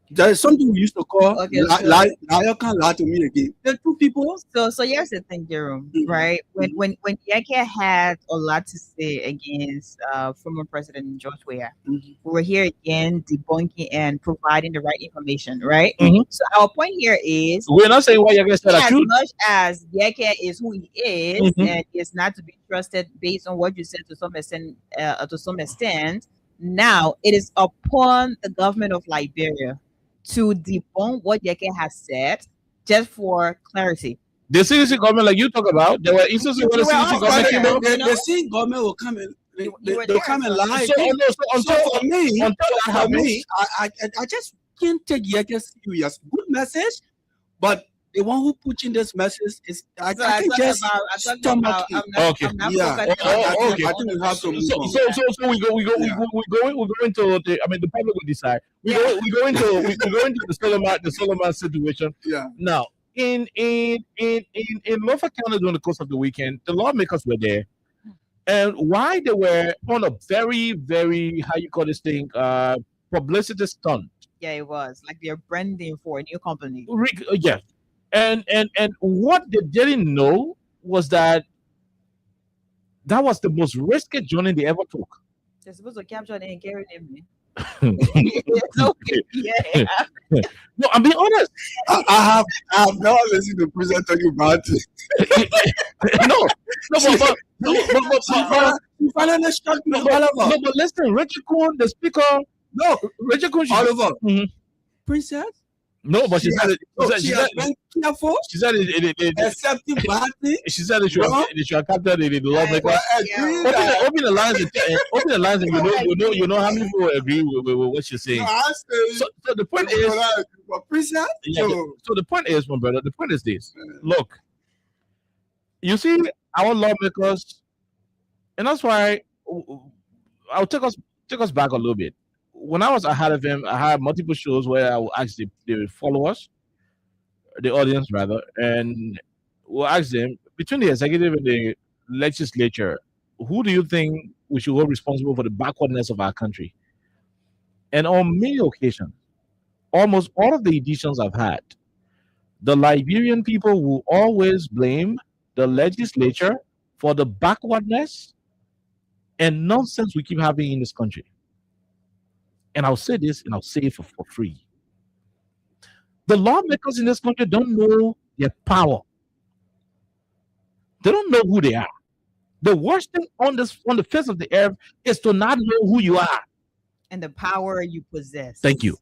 there is something we used to call liar can't lie to me again. There are two people. So here's the thing, Jerome, right? When Yeke had a lot to say against former President George Weah, we were here again debunking and providing the right information, right? So our point here is we're not saying what Yeke said as truth. much as Yeke is who he is and is not to be trusted based on what you said to some extent. Now it is upon the government of Liberia to debunk what Yeke has said just for clarity. The CDC government, like you talk about, there were instances where the CDC government came out. The same government will come and they'll come and lie. So for me, until I just can't take Yeke serious. Good message, but the one who pushing this message is I can just stomach it. Okay. Yeah. Okay. I think we have to move on. So we go into the. I mean, the public will decide. We go into the Solomon situation. Yeah. Now, in Norfolk County during the course of the weekend, the lawmakers were there, and why they were on a very, very how you call this thing, publicity stunt. Yeah, it was like they're branding for a new company. Yeah. And what they didn't know was that was the most risky journey they ever took. They're supposed to capture them and carry them. Okay. Yeah. No, I'm being honest. I have never listened to President talking about it. But listen, Richard Kuhn, the speaker. No, Richard Kuhn. Oliver. Princess. No, but she said it. She has been careful. She said it. Accepting bad things. She said they should have captured the lawmakers. Open the lines. Open the lines, and you know how many people agree with what she's saying. So the point is, so the point is, my brother. The point is this. Look, you see, our lawmakers, and that's why I'll take us back a little bit. When I was ahead of him, I had multiple shows where I would ask the followers, the audience rather, and we'll ask them, between the executive and the legislature, who do you think we should hold responsible for the backwardness of our country? And on many occasions, almost all of the editions I've had, the Liberian people will always blame the legislature for the backwardness and nonsense we keep having in this country. And I'll say this, and I'll say it for free. The lawmakers in this country don't know their power. They don't know who they are. The worst thing on the face of the earth is to not know who you are and the power you possess. Thank you.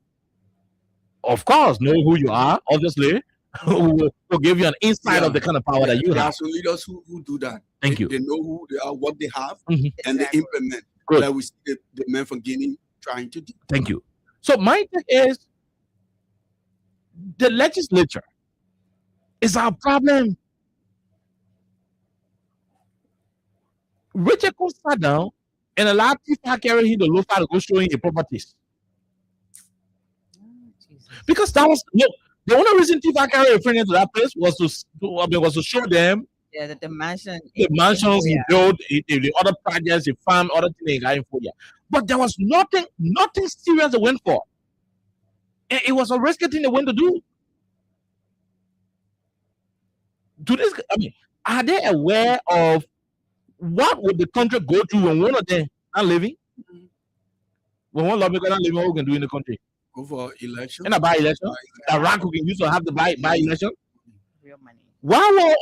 Of course, know who you are. Obviously, will give you an insight of the kind of power that you have. There are some leaders who do that. Thank you. They know who they are, what they have, and they implement. Good. Like we see the men from Guinea trying to do. Thank you. So my thing is, the legislature is our problem. Richard Kuhn sat down and allowed Tifa carry him to Lofa to go showing his properties. Because that was the only reason Tifa carried a friend into that place was to show them the mansions he built, the other projects, the farm, other things they got for you. But there was nothing serious they went for. And it was a risky thing they went to do. Are they aware of what would the country go through when one of them not living? When one lawmaker not living, what we can do in the country? Go for election. And a by-election. The rank we can use to have the by-election. Real money. Why will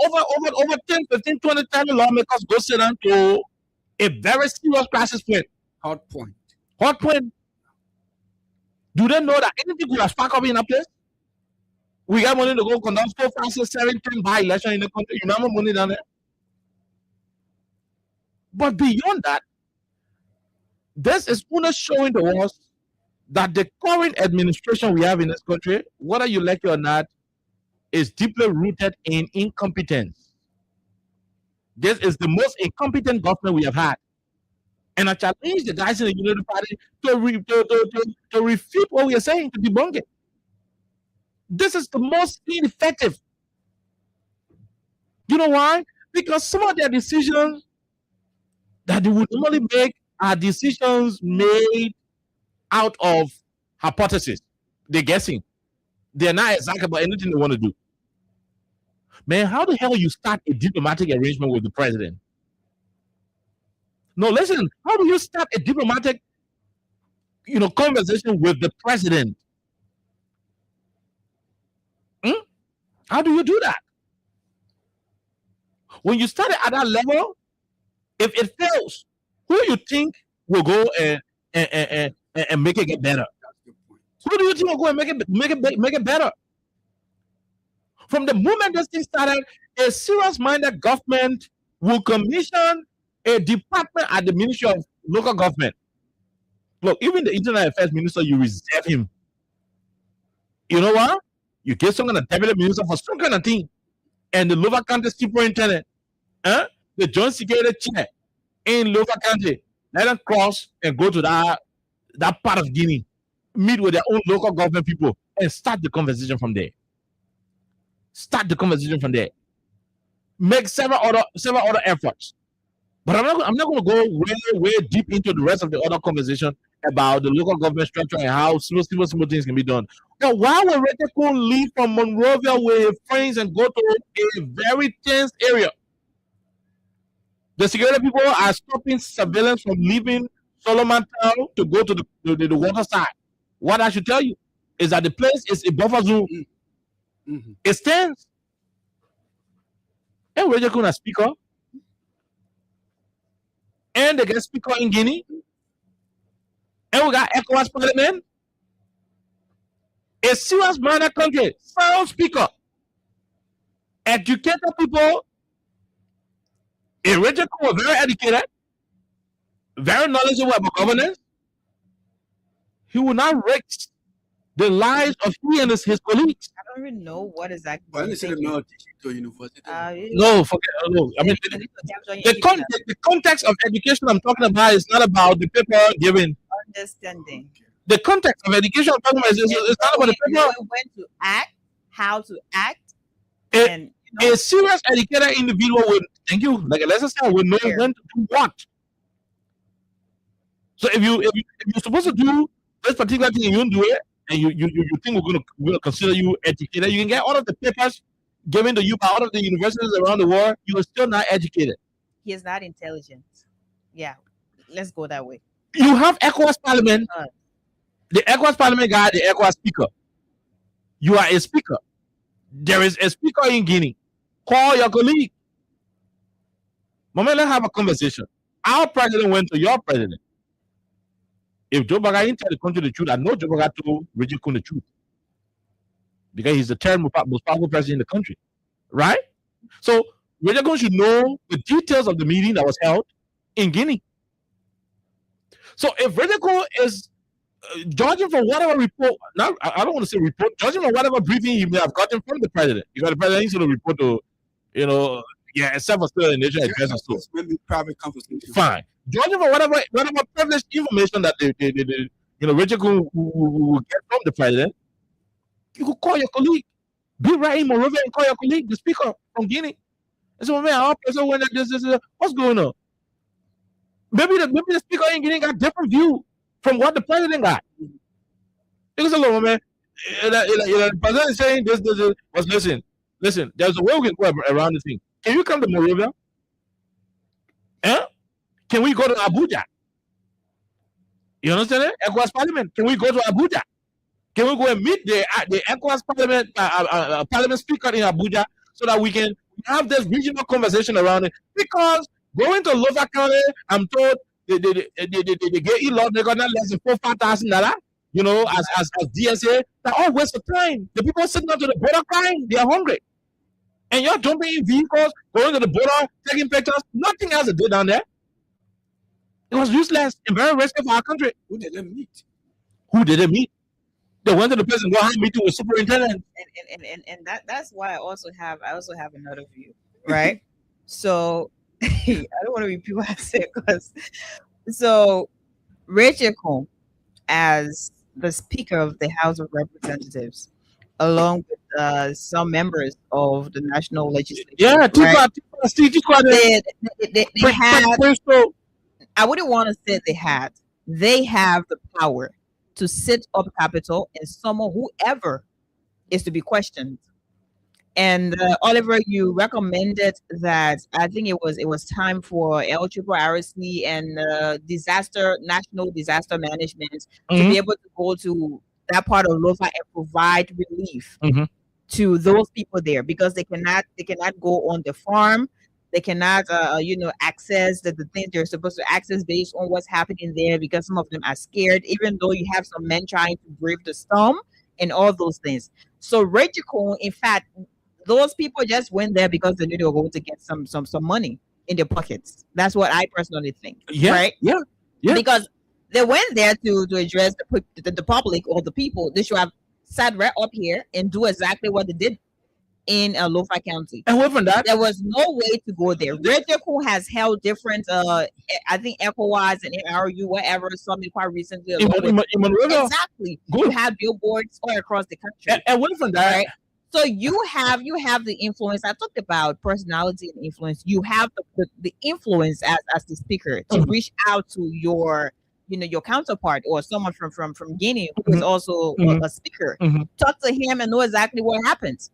over 10, 15, 20 times lawmakers go sit down to a very serious crisis point? Hot point. Do they know that anything could have sparked up in a place? We got money to go conduct 4, 5, 6, 7, 10 by-election in the country. You know how much money down there? But beyond that, this is only showing to us that the current administration we have in this country, whether you like it or not, is deeply rooted in incompetence. This is the most incompetent government we have had. And I challenge the guys in the Unity Party to refute what we are saying, to debunk it. This is the most ineffective. You know why? Because some of their decisions that they would normally make are decisions made out of hypothesis. They're guessing. They're not exactly about anything they want to do. Man, how the hell you start a diplomatic arrangement with the president? No, listen, how do you start a diplomatic, conversation with the president? How do you do that? When you start at that level, if it fails, who you think will go and make it get better? Who do you think will go and make it better? From the moment this thing started, a serious-minded government will commission a department at the Ministry of Local Government. Look, even the Internal Affairs Minister, you reserve him. You know what? You get some kind of cabinet minister for some kind of thing. And the local country superintendent, the joint security chair in local country, let them cross and go to that part of Guinea, meet with their own local government people, and start the conversation from there. Start the conversation from there. Make several other efforts. But I'm not going to go way deep into the rest of the other conversation about the local government structure and how small things can be done. Now, why would Rete leave from Monrovia with his friends and go to a very tense area? The security people are stopping surveillance from leaving Solomon Town to go to the water side. What I should tell you is that the place is a buffer zone. Mm-hmm. It's tense. And Rete Kun a speaker. And the guest speaker in Guinea. And we got ECOWAS Parliament. A serious-minded country, sound speaker, educated people. A Rete Kun, very educated, very knowledgeable about governance. He will not risk the lives of he and his colleagues. I don't even know what exactly. Why don't you know teaching to university? No, forget. No, I mean the context of education I'm talking about is not about the paper given. Understanding. The context of education I'm talking about is not about the paper. When to act, how to act, A serious educated individual will, thank you, like a lesson style, will know when to do what. So if you're supposed to do this particular thing and you don't do it, and you think we're gonna consider you educated, you can get all of the papers given to you by all of the universities around the world, you are still not educated. He is not intelligent. Yeah, let's go that way. You have ECOWAS Parliament, the ECOWAS Parliament guy, the ECOWAS speaker. You are a speaker. There is a speaker in Guinea. Call your colleague. Mama, let's have a conversation. Our president went to your president. If Joe Biden didn't tell the country the truth, I know Joe Biden told Rete Kun the truth. Because he's the third most powerful president in the country. Right? So Rete Kun should know the details of the meeting that was held in Guinea. So if Rete Kun is judging from whatever report, now I don't want to say report, judging from whatever briefing he may have gotten from the president, because the president needs to report to, except for still in nature address and so. Maybe private conversation. Fine. Judging from whatever privileged information that Rete Kun will get from the president, you could call your colleague. Be right in Monrovia and call your colleague, the speaker from Guinea. And so, man, our person went like this, what's going on? Maybe the speaker in Guinea got different view from what the president got. Because look, man, the president is saying this was listen, there's a way we can go around this thing. Can you come to Monrovia? Can we go to Abuja? You understand it? ECOWAS Parliament. Can we go to Abuja? Can we go and meet the ECOWAS Parliament Parliament speaker in Abuja so that we can have this regional conversation around it? Because going to Lofa County, I'm told they get law, they got not less than $4,000, as DSA. They're all waste of time. The people sitting up to the border crying, they are hungry. And you're jumping in vehicles, going to the border, taking pictures, nothing else to do down there. It was useless and very risky for our country. Who did they meet? They went to the place and go have a meeting with superintendent. And that's why I also have another view, right? So I don't want to repeat what I said so Rete Kun, as the Speaker of the House of Representatives, along with some members of the National Legislature. Yeah, they had. I wouldn't want to say they had. They have the power to sit up capital and summon whoever is to be questioned. And Oliver, you recommended that I think it was time for LRRC and National Disaster Management to be able to go to that part of Lofa and provide relief to those people there, because they cannot go on the farm. They cannot, access the things they're supposed to access based on what's happening there, because some of them are scared, even though you have some men trying to brave the storm and all those things. So Rete Kun, in fact, Those people just went there because they knew they were going to get some money in their pockets. That's what I personally think. Yeah, Right? yeah. Because they went there to address the public or the people. They should have sat right up here and do exactly what they did in Lo-Fi County. And away from that, there was no way to go there. Redico has held different, I think ECOWAS and MRU, whatever, something quite recently. Exactly. You have billboards all across the country. And away from that, right? So you have the influence. I talked about personality and influence. You have the influence as the speaker to reach out to your counterpart or someone from Guinea who is also a speaker. Talk to him and know exactly what happens.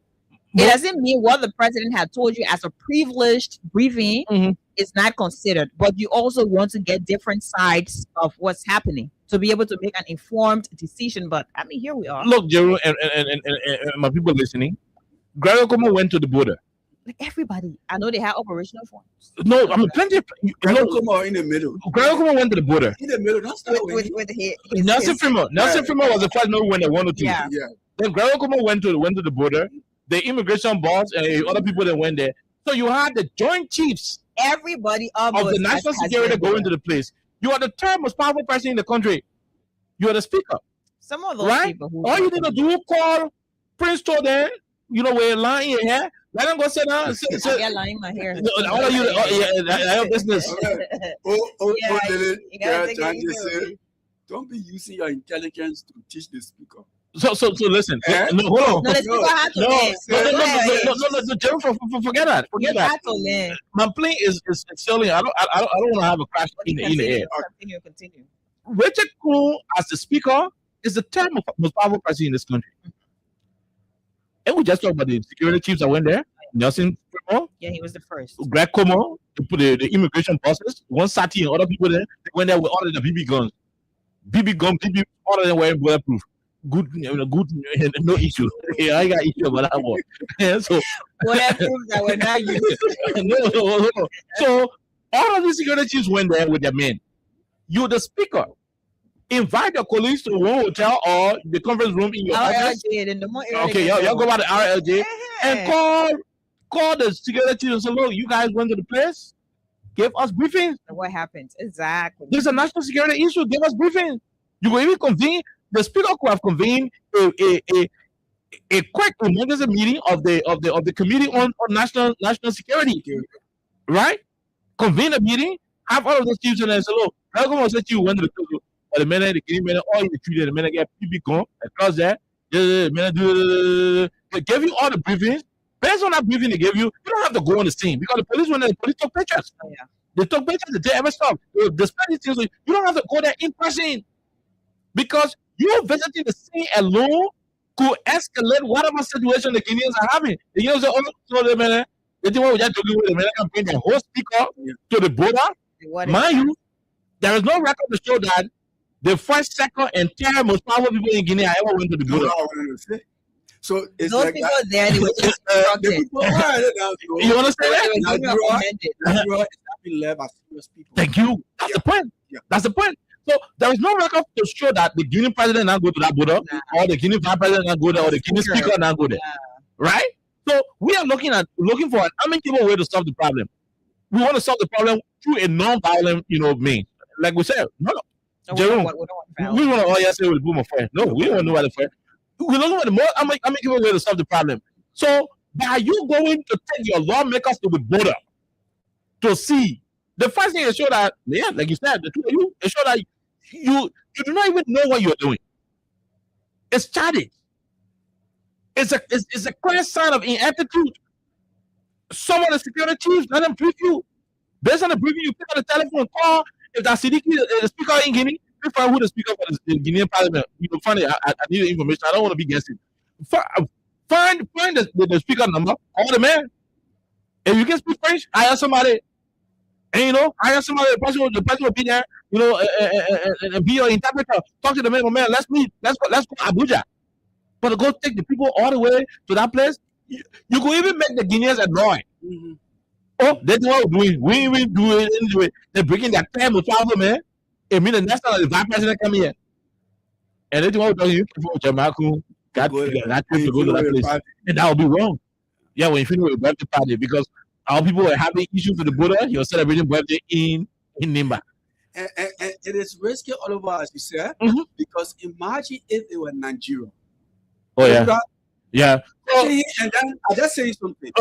It doesn't mean what the president had told you as a privileged briefing is not considered, but you also want to get different sides of what's happening to be able to make an informed decision. But I mean, here we are. Look, Jerome, and my people listening, Gregory Como went to the border. Like everybody, I know they have operational funds. No, I mean plenty of Gregory Como in the middle. Gregory Como went to the border. In the middle, that's not with Nelson Frimo. Nelson Frimo was the first man who went there 1 or 2. Yeah. Then Gregory Como went to the border. The immigration boss and other people that went there. So you had the joint chiefs. Everybody of the national security going to the place. You are the third most powerful person in the country. You are the speaker. Some of those right? people All you need to do call Prince Toden, with a line in your hair. Let him go sit down. I got line in my hair. All of you, I have business. Don't be using your intelligence to teach the speaker. So listen. No, hold on. No, the speaker had to learn. No, Jerome, forget that. Forget that. Had to learn. My plane is sailing. I don't want to have a crash in the air. Continue. Richard Koo, as the speaker, is the third most powerful person in this country. And we just talked about the security chiefs that went there. Nelson Frimo. Yeah, he was the first. Greg Como, the immigration bosses, 130 and other people there. They went there with all of the BB guns. All of them were bulletproof. Good, no issue. Yeah, I got issue about that one. So bulletproof that were not used. No. So all of the security chiefs went there with their men. You're the speaker. Invite your colleagues to one hotel or the conference room in your office. Okay, y'all go by the RLJ and call the security chiefs and say, look, you guys went to the place, give us briefings. What happens? Exactly. There's a national security issue, give us briefings. You will even convene, the speaker could have convened a quick emergency meeting of the committee on national security. Right? Convene a meeting, have all of those chiefs and say, look, I'm going to say you went to the or the minute the Guinea minute all the treated the minute get PB gone across there. They gave you all the briefings. Based on that briefing they gave you, you don't have to go on the scene because the police went there, the police took pictures. Oh, yeah. They took pictures, they did every stuff. They displayed these things, so you don't have to go there in person. Because you visiting the scene alone could escalate whatever situation the Guineans are having. The Guineans are also so the man, they think what we are doing with the American bring the whole speaker to the border. Mind you, there is no record to show that the first, second, and third most powerful people in Guinea ever went to the border. So it's those like people that. there, they were just instructed. You understand that? Thank you. That's the point. Yeah. That's the point. So there is no record to show that the Guinean president now go to that border, or the Guinean vice president now go there, or the Guinean speaker now go there. Right? So we are looking for an amicable way to solve the problem. We want to solve the problem through a non-violent, means. Like we said, no. Jerome, we want to all say with boom of fire. No, we don't want nobody fire. We're looking for the more amicable way to solve the problem. So are you going to take your lawmakers to the border to see? The first thing is show that, like you said, the two of you, it show that you do not even know what you're doing. It's childish. It's a clear sign of ineptitude. Some of the security chiefs let them brief you. Based on the briefing, you pick up the telephone, call. If that Sidiki, the speaker in Guinea, find who the speaker for the Guinean parliament. Find it. I need the information. I don't want to be guessing. Find the speaker number. Call the man. If you can speak French, hire somebody. And hire somebody. The person will be there. And be your interpreter. Talk to the man. Man, let's meet. Let's go Abuja. But to go take the people all the way to that place, you could even make the Guineans annoyed. Mm-hmm. Oh, that's what we're doing. We will do it anyway. They're breaking that time with problem, man. It means the next time the vice president come here. And that's what we're doing. You can put your mouth that trip to go to that place. And that will be wrong. Yeah, when you finish with the birthday party, because our people were having issues with the border, you're celebrating birthday in Nimba. And it is risky all over, as you said, because imagine if it were Nigeria. Oh, yeah. Yeah. And then I just say something.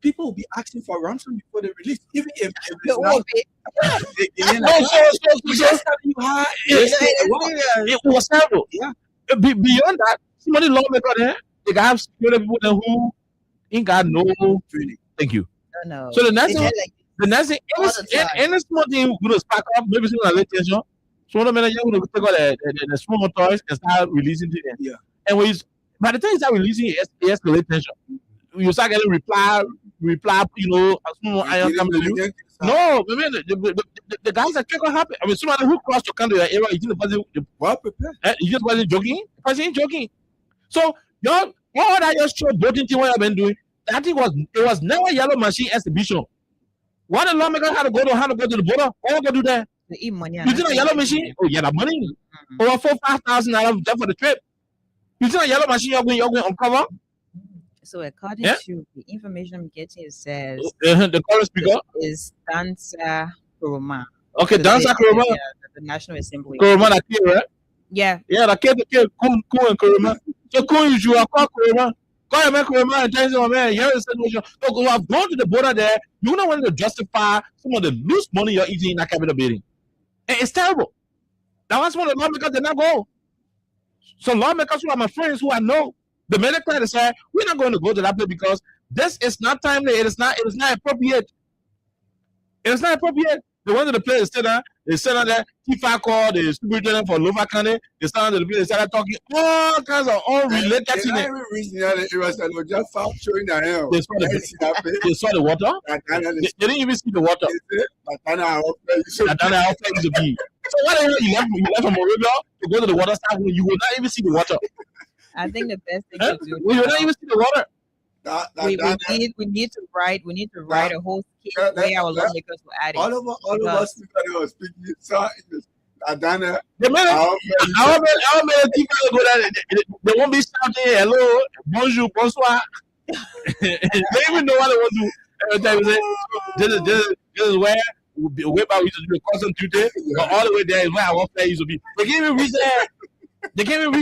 People will be asking for ransom before they release, even if it's not. It was terrible. Yeah. Beyond that, somebody lawmaker there, they have security people there who ain't got no training. Thank you. No. So the next thing, any small thing gonna spark up, maybe some late tension. So the minute you're gonna take all the small toys and start releasing to them. Yeah. And when by the time you start releasing, it escalate tension. You start getting reply, small iron coming to you. No, the guys are trigger happy. I mean, somebody who crossed your country area, you think the person well prepared. You just wasn't joking. The person ain't joking. So all that your show voting thing what I've been doing, I think it was never yellow machine exhibition. Why the lawmaker had to go to the border? Why go do that? They eat money. You think a yellow machine? Oh, yeah, the money. Over $4,000-5,000 just for the trip. You think a yellow machine you're going uncover? So according to the information I'm getting, it says the current speaker is Dancer Kuruma. Okay, So Dancer Kuruma. The National Assembly. Kuruma that kid, right? Yeah. Yeah, the kid, Kun and Kuruma. So Kun, you are called Kuruma. Call your man Kuruma and tell him, man, here is the situation. Look, you have gone to the border there. You don't want to justify some of the loose money you're eating in that capital building. And it's terrible. That was one of the lawmakers did not go. So lawmakers who are my friends who I know, the military said, we're not going to go to that place because this is not timely. It is not appropriate. It is not appropriate. They went to the place, they said that Tifa called the superintendent for Lova County. They started the place, they started talking all kinds of unrelated things. It was just showing their hand. They saw the water. They didn't even see the water. So what the hell you left from Arabia to go to the water side? You will not even see the water. I think the best thing to do. We will not even see the water. We need to write a whole skit where our lawmakers will add it. All of us people were speaking. So Adana, the minute our people go there, they won't be shouting hello, bonjour, bonsoir. They even know what they want to do. Every time you say, this is where way back we used to do the custom duty, but all the way there is where our flight used to be. They can't even reach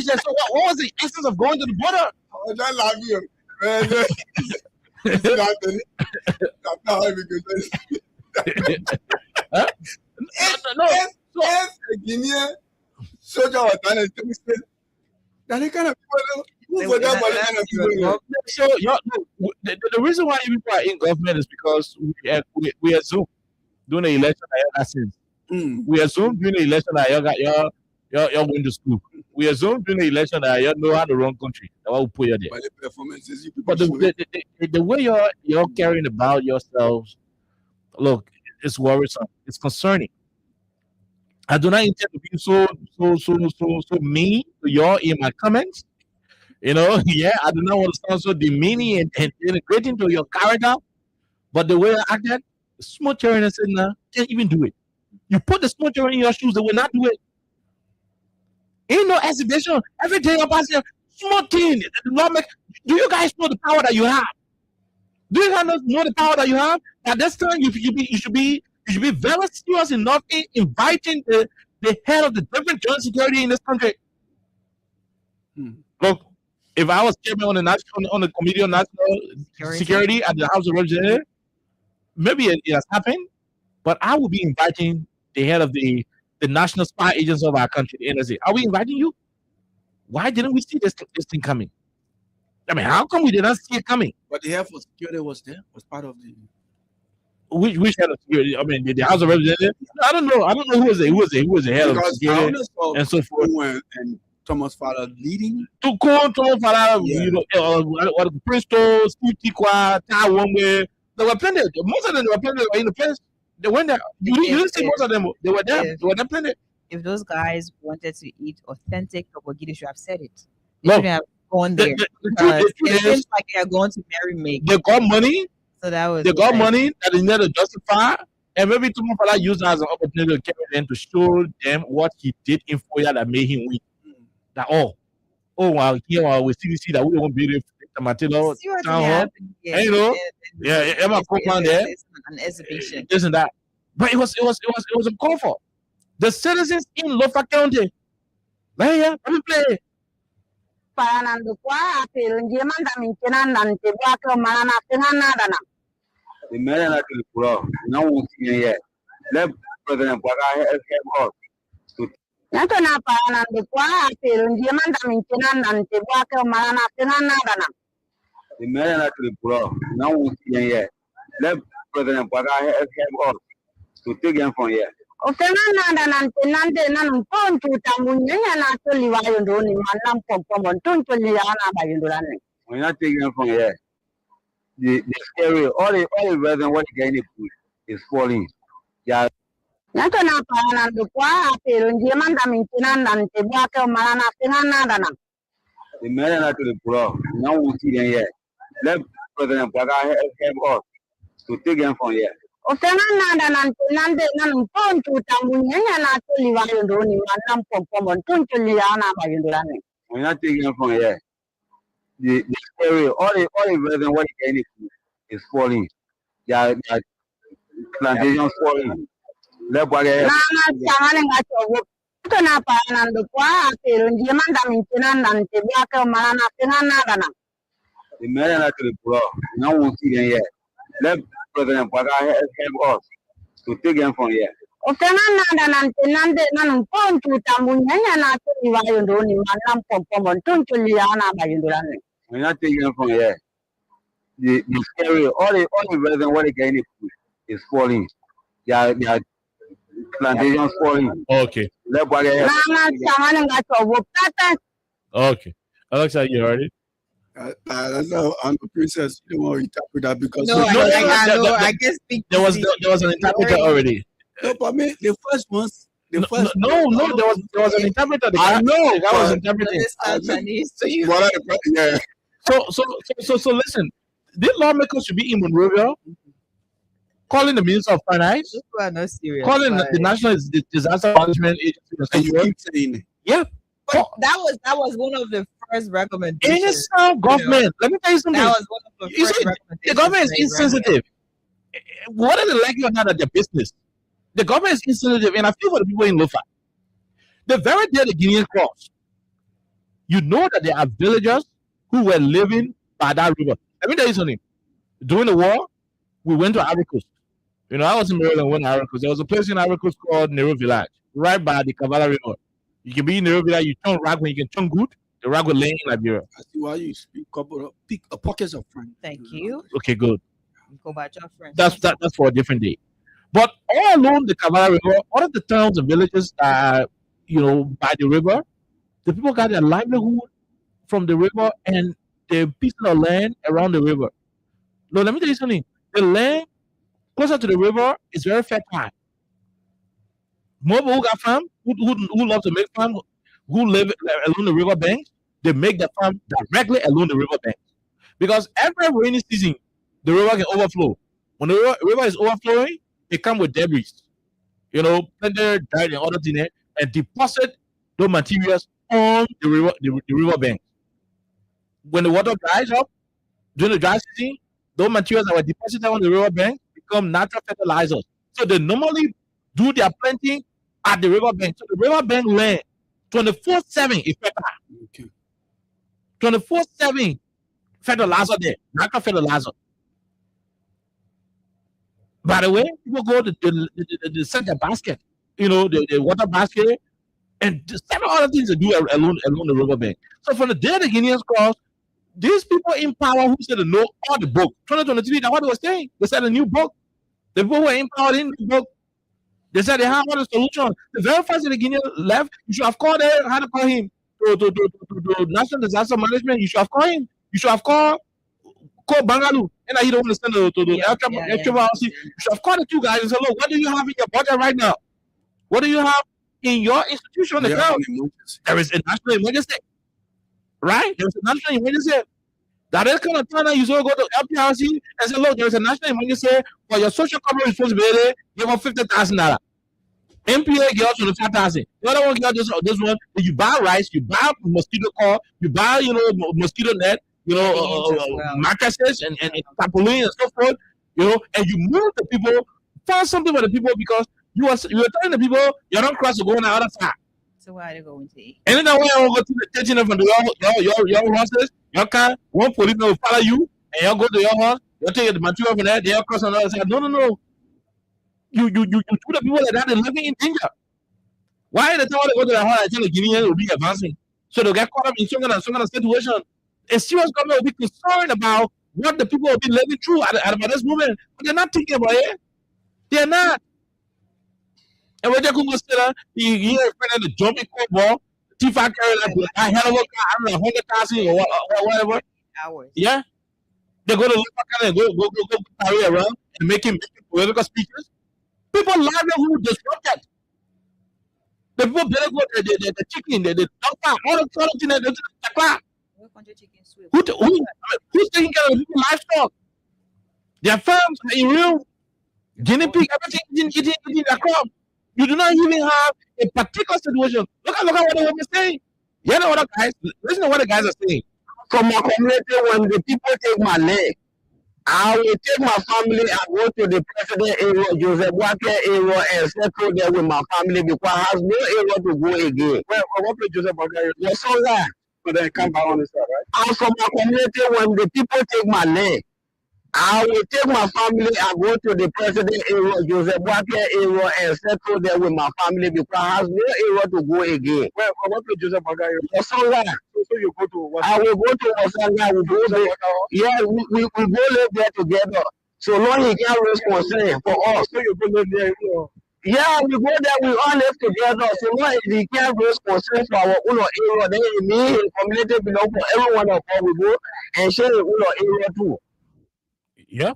there. So what was the essence of going to the border? I don't love you. That's not how we go. Guinea soldier was done and that kind of people. So the reason why people are in government is because we assume during the election that since. We assume during the election that you're going to school. We assume during the election that you know how to run country. That's why we put you there. But the way you're caring about yourselves, look, it's worrisome. It's concerning. I do not intend to be so mean to y'all in my comments. I do not want to sound so demeaning and integrating to your character. But the way I acted, small children said, "Nah, can't even do it." You put the small children in your shoes, they will not do it. Ain't no exhibition. Every day you're passing small thing. Do you guys know the power that you have? Do you guys know the power that you have? At this time, you should be very serious enough in inviting the head of the different joint security in this country. Look, if I was chairman on the Committee on National Security at the House of Representatives, maybe it has happened, but I will be inviting the head of the national spy agency of our country, the NSA. Are we inviting you? Why didn't we see this thing coming? I mean, how come we did not see it coming? But the head for security was part of the. Which head of security? I mean, the House of Representatives. I don't know who was the head of security and so forth. And Thomas Fowler leading. Thomas Fowler, what Princeton, Steve Tikwa, Tai Wongwe. There were plenty. Most of them were plenty in the place. They went there. You didn't see most of them. They were there. They were there plenty. If those guys wanted to eat authentic Tobogidi, they should have said it. They should have gone there. It seems like they are going to marry Meg. They got money. So that was. They got money that is not to justify, and maybe Thomas Fowler used that as an opportunity to carry them to show them what he did in Foya that made him win. That wow, here with CDC that we won't be able Tomatillo See what Town Hall. happened here. And you know, Yeah, Emma Cookman there, it's an exhibition. this and that. But it was a call for the citizens in Lofa County. Let me play. Paranando kwa pero ndiye manda minkena nante bwako malana tengana dana. The man that will grow. No one see yet. Let President Boga help us. Yanto na paranando kwa pero ndiye manda minkena nante bwako malana tengana dana. The man that will grow. No one see yet. Let President Boga help us to take him from here. Ofengana dana nante nanu pontu tamunyenya na toli wayo ndoni manam pompo tonto liana bayundulane. When you take him from here, the area, all the reason what you getting is falling. Yeah. Yanto na paranando kwa pero ndiye manda minkena nante bwako malana tengana dana. The man that will grow. No one see him here. Let President Boga help us to take him from here. Ofengana dana nante nanu pontu tamunyenya na toli wayo ndoni manam pompo tonto liana bayundulane. When you take him from here, the area, all the reason what you getting is falling. Yeah, plantation falling. Let Boga Nana changane ngacho wo. Ito na paranando kwa pero ndiye manda minkena nante bwako malana tengana dana. The man that will grow. No one see him here. Let President Boga help us to take him from here. Ofengana dana nante nanu pontu tamunyenya na toli wayo ndoni manam pompo tonto liana bayundulane. When you take him from here, the area, all the reason what you getting is falling. Yeah, plantation falling. Okay. Let Boga help. Nana changane ngacho wo. Tata. Okay. Alexa, you heard it? That's how I'm a princess. You don't want to interpret that because I guess there was an interpreter already. no, but me, the first ones. No, there was an interpreter. I know that was interpreting. Chinese. Yeah. So listen, these lawmakers should be in Monrovia, calling the Minister of Finance, People are not serious. calling but- the National Disaster Management Agency. And you keep saying it. Yeah. But that was one of the first recommendations. Any sound government, let me tell you something. That was one of the You first see, recommendations. the government is they insensitive. Whether they like it or not, at their business. The government is insensitive, and I feel for the people in Lofa. The very day the Guinean crossed, you know that there are villagers who were living by that river. Let me tell you something. During the war, we went to Ivory Coast. You know, I was in Maryland when Ivory Coast. There was a place in Ivory Coast called Nero Village, right by the Kavala River. You can be in Nero Village, you turn rag when you can turn good. The rag will lay in Liberia. I see why you speak couple of pockets of friends. Thank you. Okay, good. Go back to your friends. That's for a different day. But all along the Kavala River, all of the towns and villages by the river, the people got their livelihood from the river and the piece of land around the river. No, let me tell you something. The land closer to the river is very fertile. More people who got farm, who love to make farm, who live along the river bank, they make the farm directly along the river bank. Because every rainy season, the river can overflow. When the river is overflowing, it comes with debris. Plenty dirt and other things, and deposit those materials on the river bank. When the water dries up during the dry season, those materials that were deposited on the river bank become natural fertilizers. So they normally do their planting at the river bank. So the river bank land 24/7 is fertile. Okay. 24/7 fertilizer there, natural fertilizer. By the way, people go to set their basket, the water basket, and several other things to do along the river bank. So from the day the Guineans crossed, these people in power who said to know all the book, 2023, that's what they were saying. They said a new book. The people who were in power in the book, they said they have all the solution. The very first the Guinean left, you should have called him, how to call him, to National Disaster Management, you should have called him. You should have called Bangalore. And he don't understand to the air travel. You should have called the two guys and said, look, what do you have in your budget right now? What do you have in your institution? There is a national emergency. Right? There's a national emergency. That is kind of time that you go to LPRC and say, look, there's a national emergency for your social coverage responsibility, give them $50,000. MPA give us $25,000. The other one give us this one. You buy rice, you buy mosquito coil, you buy mosquito net, mattresses and tarpaulin and so forth, and you move the people, find something for the people because you are telling the people you don't cross to go on the other side. So why are they going to eat? And then that way I will go to the taking them from your horses, your car, one police will follow you, and you'll go to your horse, you'll take the material from there, they'll cross on the other side. No. You do the people like that, they're living in danger. Why the time they go to the house and tell the Guineans will be advancing? So they'll get caught up in some kind of situation. A serious government will be concerned about what the people will be living through at this moment. But they're not thinking about it. They're not. And when they come to say you the jumping ball, T5 carry that hell of a car, I don't know, 100,000 or whatever. Hours. Yeah. They go to the and go carry around and making political speeches. People livelihood disrupted. The people better go the chicken, the doctor, all the sort of things the car. Who's taking care of people's livestock? Their farms are in real guinea pig, everything eating their crop. You do not even have a particular situation. Look at what the woman is saying. You know what the guys? Listen to what the guys are saying. From my community, when the people take my leg, I will take my family and go to the president area, Joseph Walker area, and settle there with my family because I have no area to go again. What place Joseph Walker? Yes, sir. But then come back on the side, right? I'm from my community. When the people take my leg, I will take my family and go to the president area, Joseph Walker area, and settle there with my family because I have no area to go again. What place Joseph Walker? Yes, sir. So you go to I will go to Wasanga. We go live there together. So long he can raise concern for us. So you go live there. Yeah, we go there. We all live together. So long he can raise concern for our own area. Then me and community belong for everyone of us. We go and share the own area too. Yeah,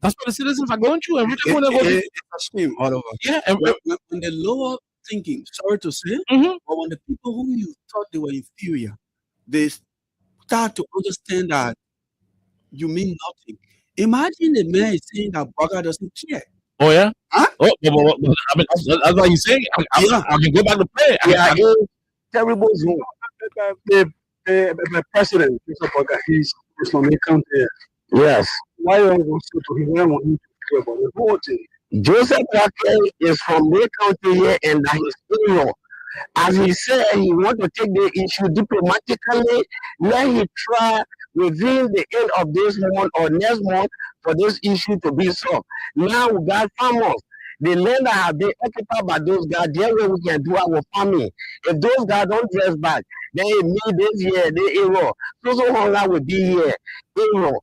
that's what the citizens are going through, and we just want to go. It's a shame all over. Yeah, and when the lower thinking, sorry to say, but when the people who you thought they were inferior, they start to understand that you mean nothing. Imagine the man is saying that Burger doesn't care. Oh yeah. Huh? Oh, I mean, that's what he's saying. I can go back to play. Yeah, terrible zone. The president, Mr. Burger, he's from the country. Yes. Why are you going to say to him? Why want him to about the whole thing? Joseph Walker is from the country here and that is area. As he said, he want to take the issue diplomatically. Let him try within the end of this month or next month for this issue to be solved. Now we got farmers. The land that have been occupied by those guys, there way we can do our farming. If those guys don't dress back, then me this year, they error. So hunger will be here. Error.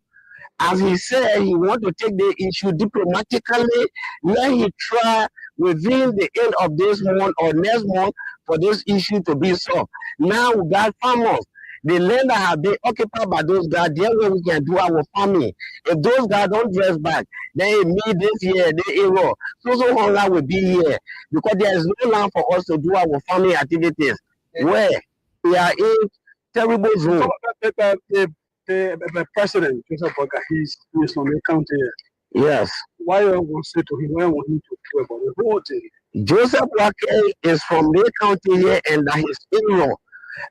As he said, he want to take the issue diplomatically. Let him try within the end of this month or next month for this issue to be solved. Now we got farmers. The land that have been occupied by those guys, there way we can do our farming. If those guys don't dress back, then me this year, they error. So hunger will be here because there is no land for us to do our farming activities. Where we are in terrible zone. The president, Joseph Burger, he's from the country. Yes. Why are you going to say to him? Why want him to do about the whole thing? Joseph Walker is from the county here and that is area.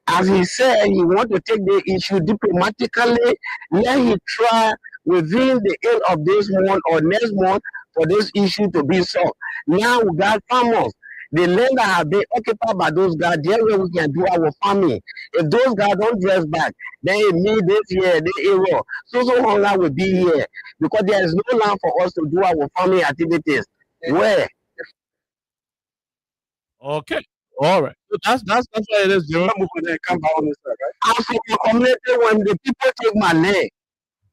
As he said, he want to take the issue diplomatically. Let him try within the end of this month or next month for this issue to be solved. Now we got farmers. The land that have been occupied by those guys, there way we can do our farming. If those guys don't dress back, then me this year, they error. So hunger will be here because there is no land for us to do our farming activities. Where? Okay. All right. So that's what it is, Joe. Come back on this side, right? I'm from the community. When the people take my leg,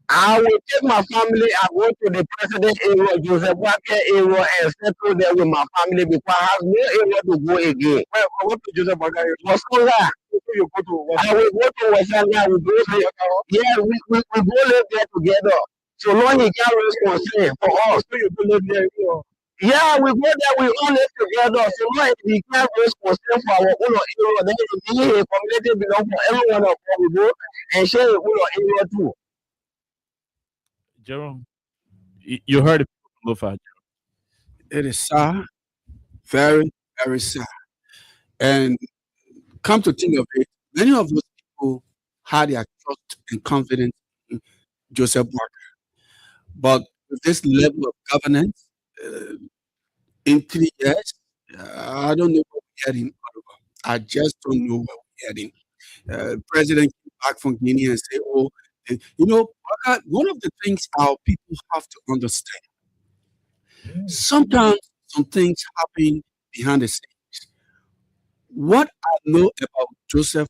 I will take my family and go to the president area, Joseph Walker area, and settle there with my family because I have no area to go again. What to Joseph Walker? Wasanga. You go to I will go to Wasanga. We go there. Yeah, we go live there together. So long he can raise concern for us. So you go live there. Yeah, we go there. We all live together. So long he can raise concern for our own area. Then the community belong for everyone of us. We go and share the own area too. Jerome, you heard it from Lufa. It is sad, very, very sad. And come to think of it, many of those people had their trust and confidence in Joseph Boakai. But with this level of governance, in 3 years, I don't know what we're heading. I just don't know where we're heading. President came back from Guinea and say, "Oh, Boakai," one of the things our people have to understand. Sometimes some things happen behind the scenes. What I know about Joseph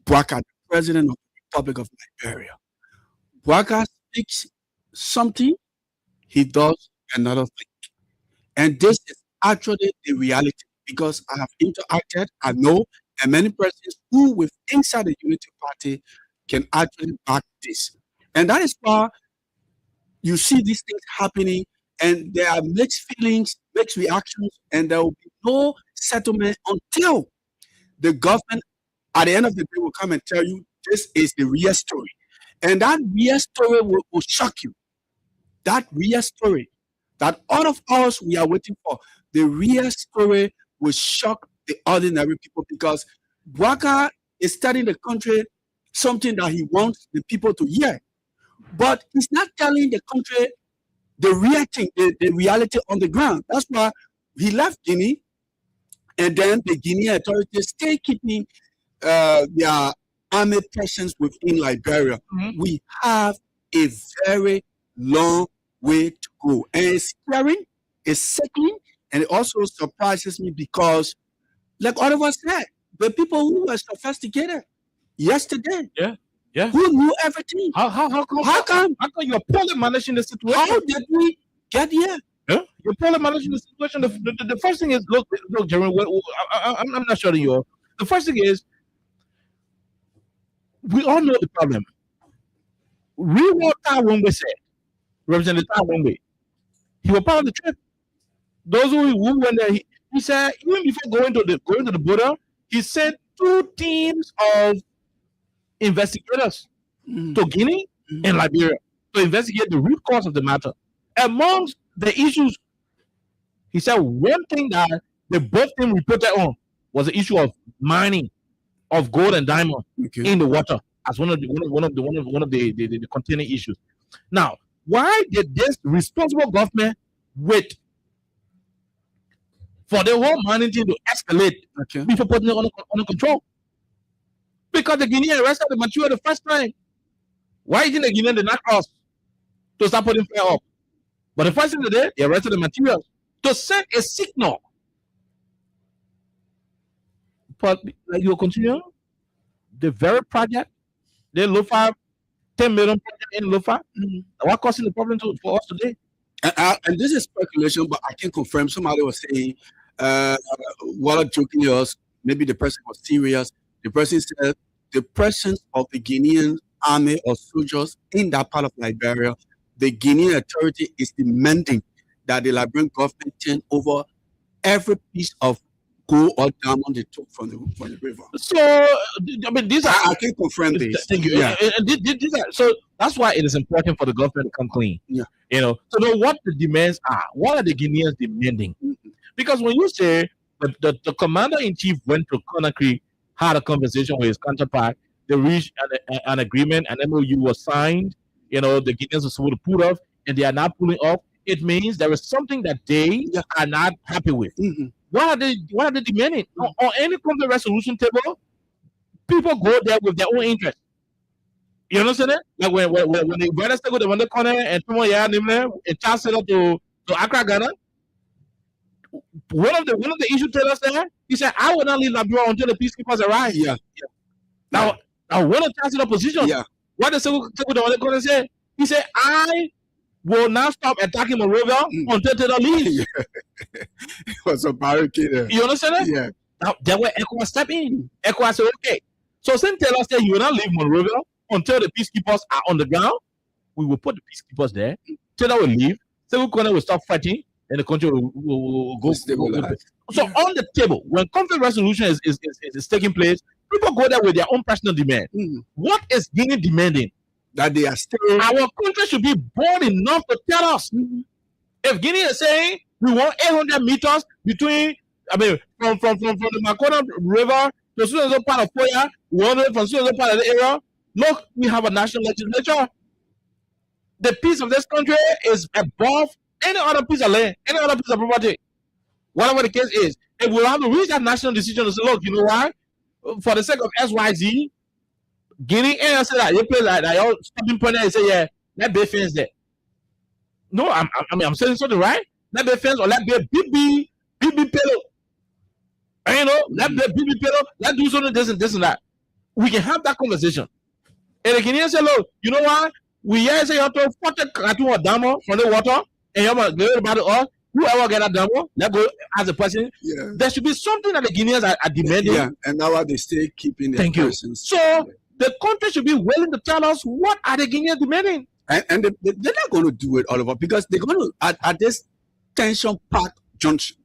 Boakai, the president of the Republic of Liberia, Boakai speaks something, he does another thing. And this is actually the reality because I have interacted, I know, and many persons who with inside the Unity Party can actually back this. And that is why you see these things happening and there are mixed feelings, mixed reactions, and there will be no settlement until the government at the end of the day will come and tell you this is the real story. And that real story will shock you. That real story that all of us we are waiting for, the real story will shock the ordinary people because Boakai is telling the country something that he wants the people to hear. But he's not telling the country the real thing, the reality on the ground. That's why he left Guinea, and then the Guinean authorities stay keeping their army presence within Liberia. We have a very long way to go. And it's scary, it's sickening, and it also surprises me because, like all of us said, the people who were sophisticated yesterday, who knew everything. How come you're poorly managing the situation? How did we get here? You're poorly managing the situation. The first thing is, look, Jeremy, I'm not shouting you off. The first thing is, we all know the problem. Real what Wongbe said, Representative Wongbe, he was part of the trip. Those who went there, he said, even before going to the border, he sent 2 teams of investigators to Guinea and Liberia to investigate the root cause of the matter. Amongst the issues, he said one thing that the both team reported on was the issue of mining of gold and diamond in the water as one of the containing issues. Now, why did this responsible government wait for the whole mining thing to escalate before putting it under control? Because the Guinean arrested the material the first time. Why didn't the Guinean not cross to start putting fire up? But the first thing they did, they arrested the material to send a signal. But like you continue, the very project, the Lofa, 10 million project in Lofa, what causing the problem for us today? And this is speculation, but I can confirm. Somebody was saying, while joking us, maybe the person was serious. The person said the presence of the Guinean army or soldiers in that part of Liberia, the Guinean authority is demanding that the Liberian government turn over every piece of gold or diamond they took from the river. So, I mean, these are. I can confirm this. Thank you. Yeah. So that's why it is important for the government to come clean. Yeah. To know what the demands are. What are the Guineans demanding? Because when you say the commander in chief went to Conakry, had a conversation with his counterpart, they reached an agreement, an MOU was signed. The Guineans were supposed to pull off, and they are not pulling off. It means there is something that they are not happy with. What are they demanding? On any conflict resolution table, people go there with their own interest. You understand it? Like when the brothers go to the corner and someone and chancellor to Accra, Ghana. One of the issue tell us there, he said, I will not leave Liberia until the peacekeepers arrive. Now one of the chancellor position, what the second to the corner say? He said, I will not stop attacking Monrovia until they leave. It was a barricade. You understand that? Yeah. Now, there were ECOWAS step in. ECOWAS said, okay. So St. Taylor said, you will not leave Monrovia until the peacekeepers are on the ground. We will put the peacekeepers there. Taylor will leave. Second corner will stop fighting, and the country will go. So on the table, when conflict resolution is taking place, people go there with their own personal demand. What is Guinea demanding? That they are still. Our country should be bold enough to tell us. If Guinea is saying we want 800 meters between, from the Makona River to so part of Foya, we want it from so part of the area, Look, we have a national legislature. The peace of this country is above any other piece of land, any other piece of property. Whatever the case is, if we have to reach that national decision to say, look, you know what? For the sake of XYZ, Guinea and say that you play like that, you're stopping point and say, yeah, let be fence there. No, I'm saying something right. Let be fence or let be BB pillow. And, you know, let be BB pillow. Let's do something this and that. We can have that conversation. And the Guineans say, look, you know what? We here say you have to 40 cartoon or damo from the water, and you have to go about it all. Whoever get that damo, let go as a person. Yeah. There should be something that the Guineans are demanding. Yeah, and now they stay keeping their Thank you. persons. So the country should be willing to tell us what are the Guineans demanding. And they're not going to do it all over because they're going to, at this tension packed junction,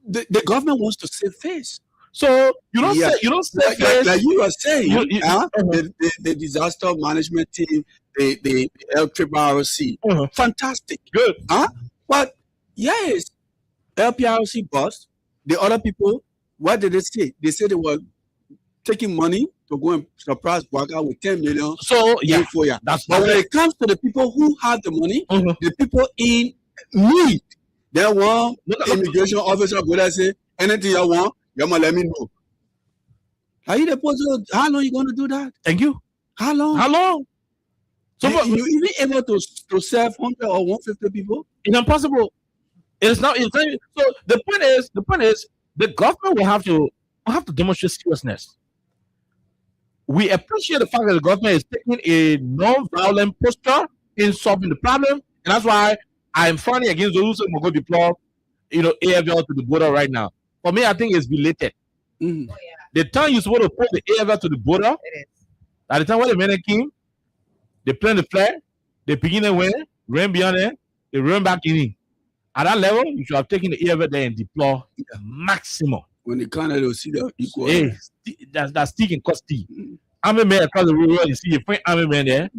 the government wants to save face. So you don't say like you are saying, the disaster management team, the LPRC, fantastic, good, But yes, LPRC boss, the other people, what did they say? They said they were taking money to go and surprise Waka with 10 million. So yeah, but when it comes to the people who have the money, the people in need, they want immigration officer go there and say, anything you want, you must let me know. Are you supposed to? How long are you going to do that? Thank you. How long? How long? So you even able to serve 100 or 150 people? It's impossible. It's not. So the point is, the government will have to demonstrate seriousness. We appreciate the fact that the government is taking a non-violent posture in solving the problem, and that's why I'm fighting against those who will go deploy, AFL to the border right now. For me, I think it's belated. The time you're supposed to put the AFL to the border, at the time when the men came, they plant the flag, they begin to win, run beyond it, they run back in. At that level, you should have taken the AFL there and deploy maximum. When the Canada see the equal, hey, that's stick and cost stick. Army men across the world, you see a friend army men there.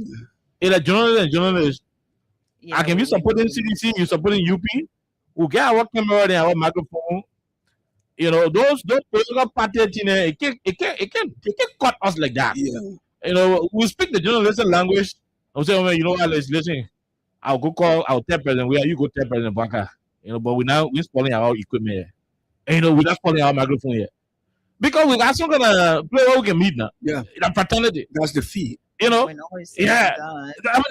It's a journalist. I can be supporting CDC, you supporting UP. We get our camera and our microphone. Those political parties, it can't cut us like that. Yeah. We speak the journalistic language. I'll say, listen, I'll tell President where you go tell President Baka. But we're spoiling our equipment here. And we're not spoiling our microphone here. Because we got some kind of play where we can meet now. Yeah. That fraternity. That's the fee. Yeah.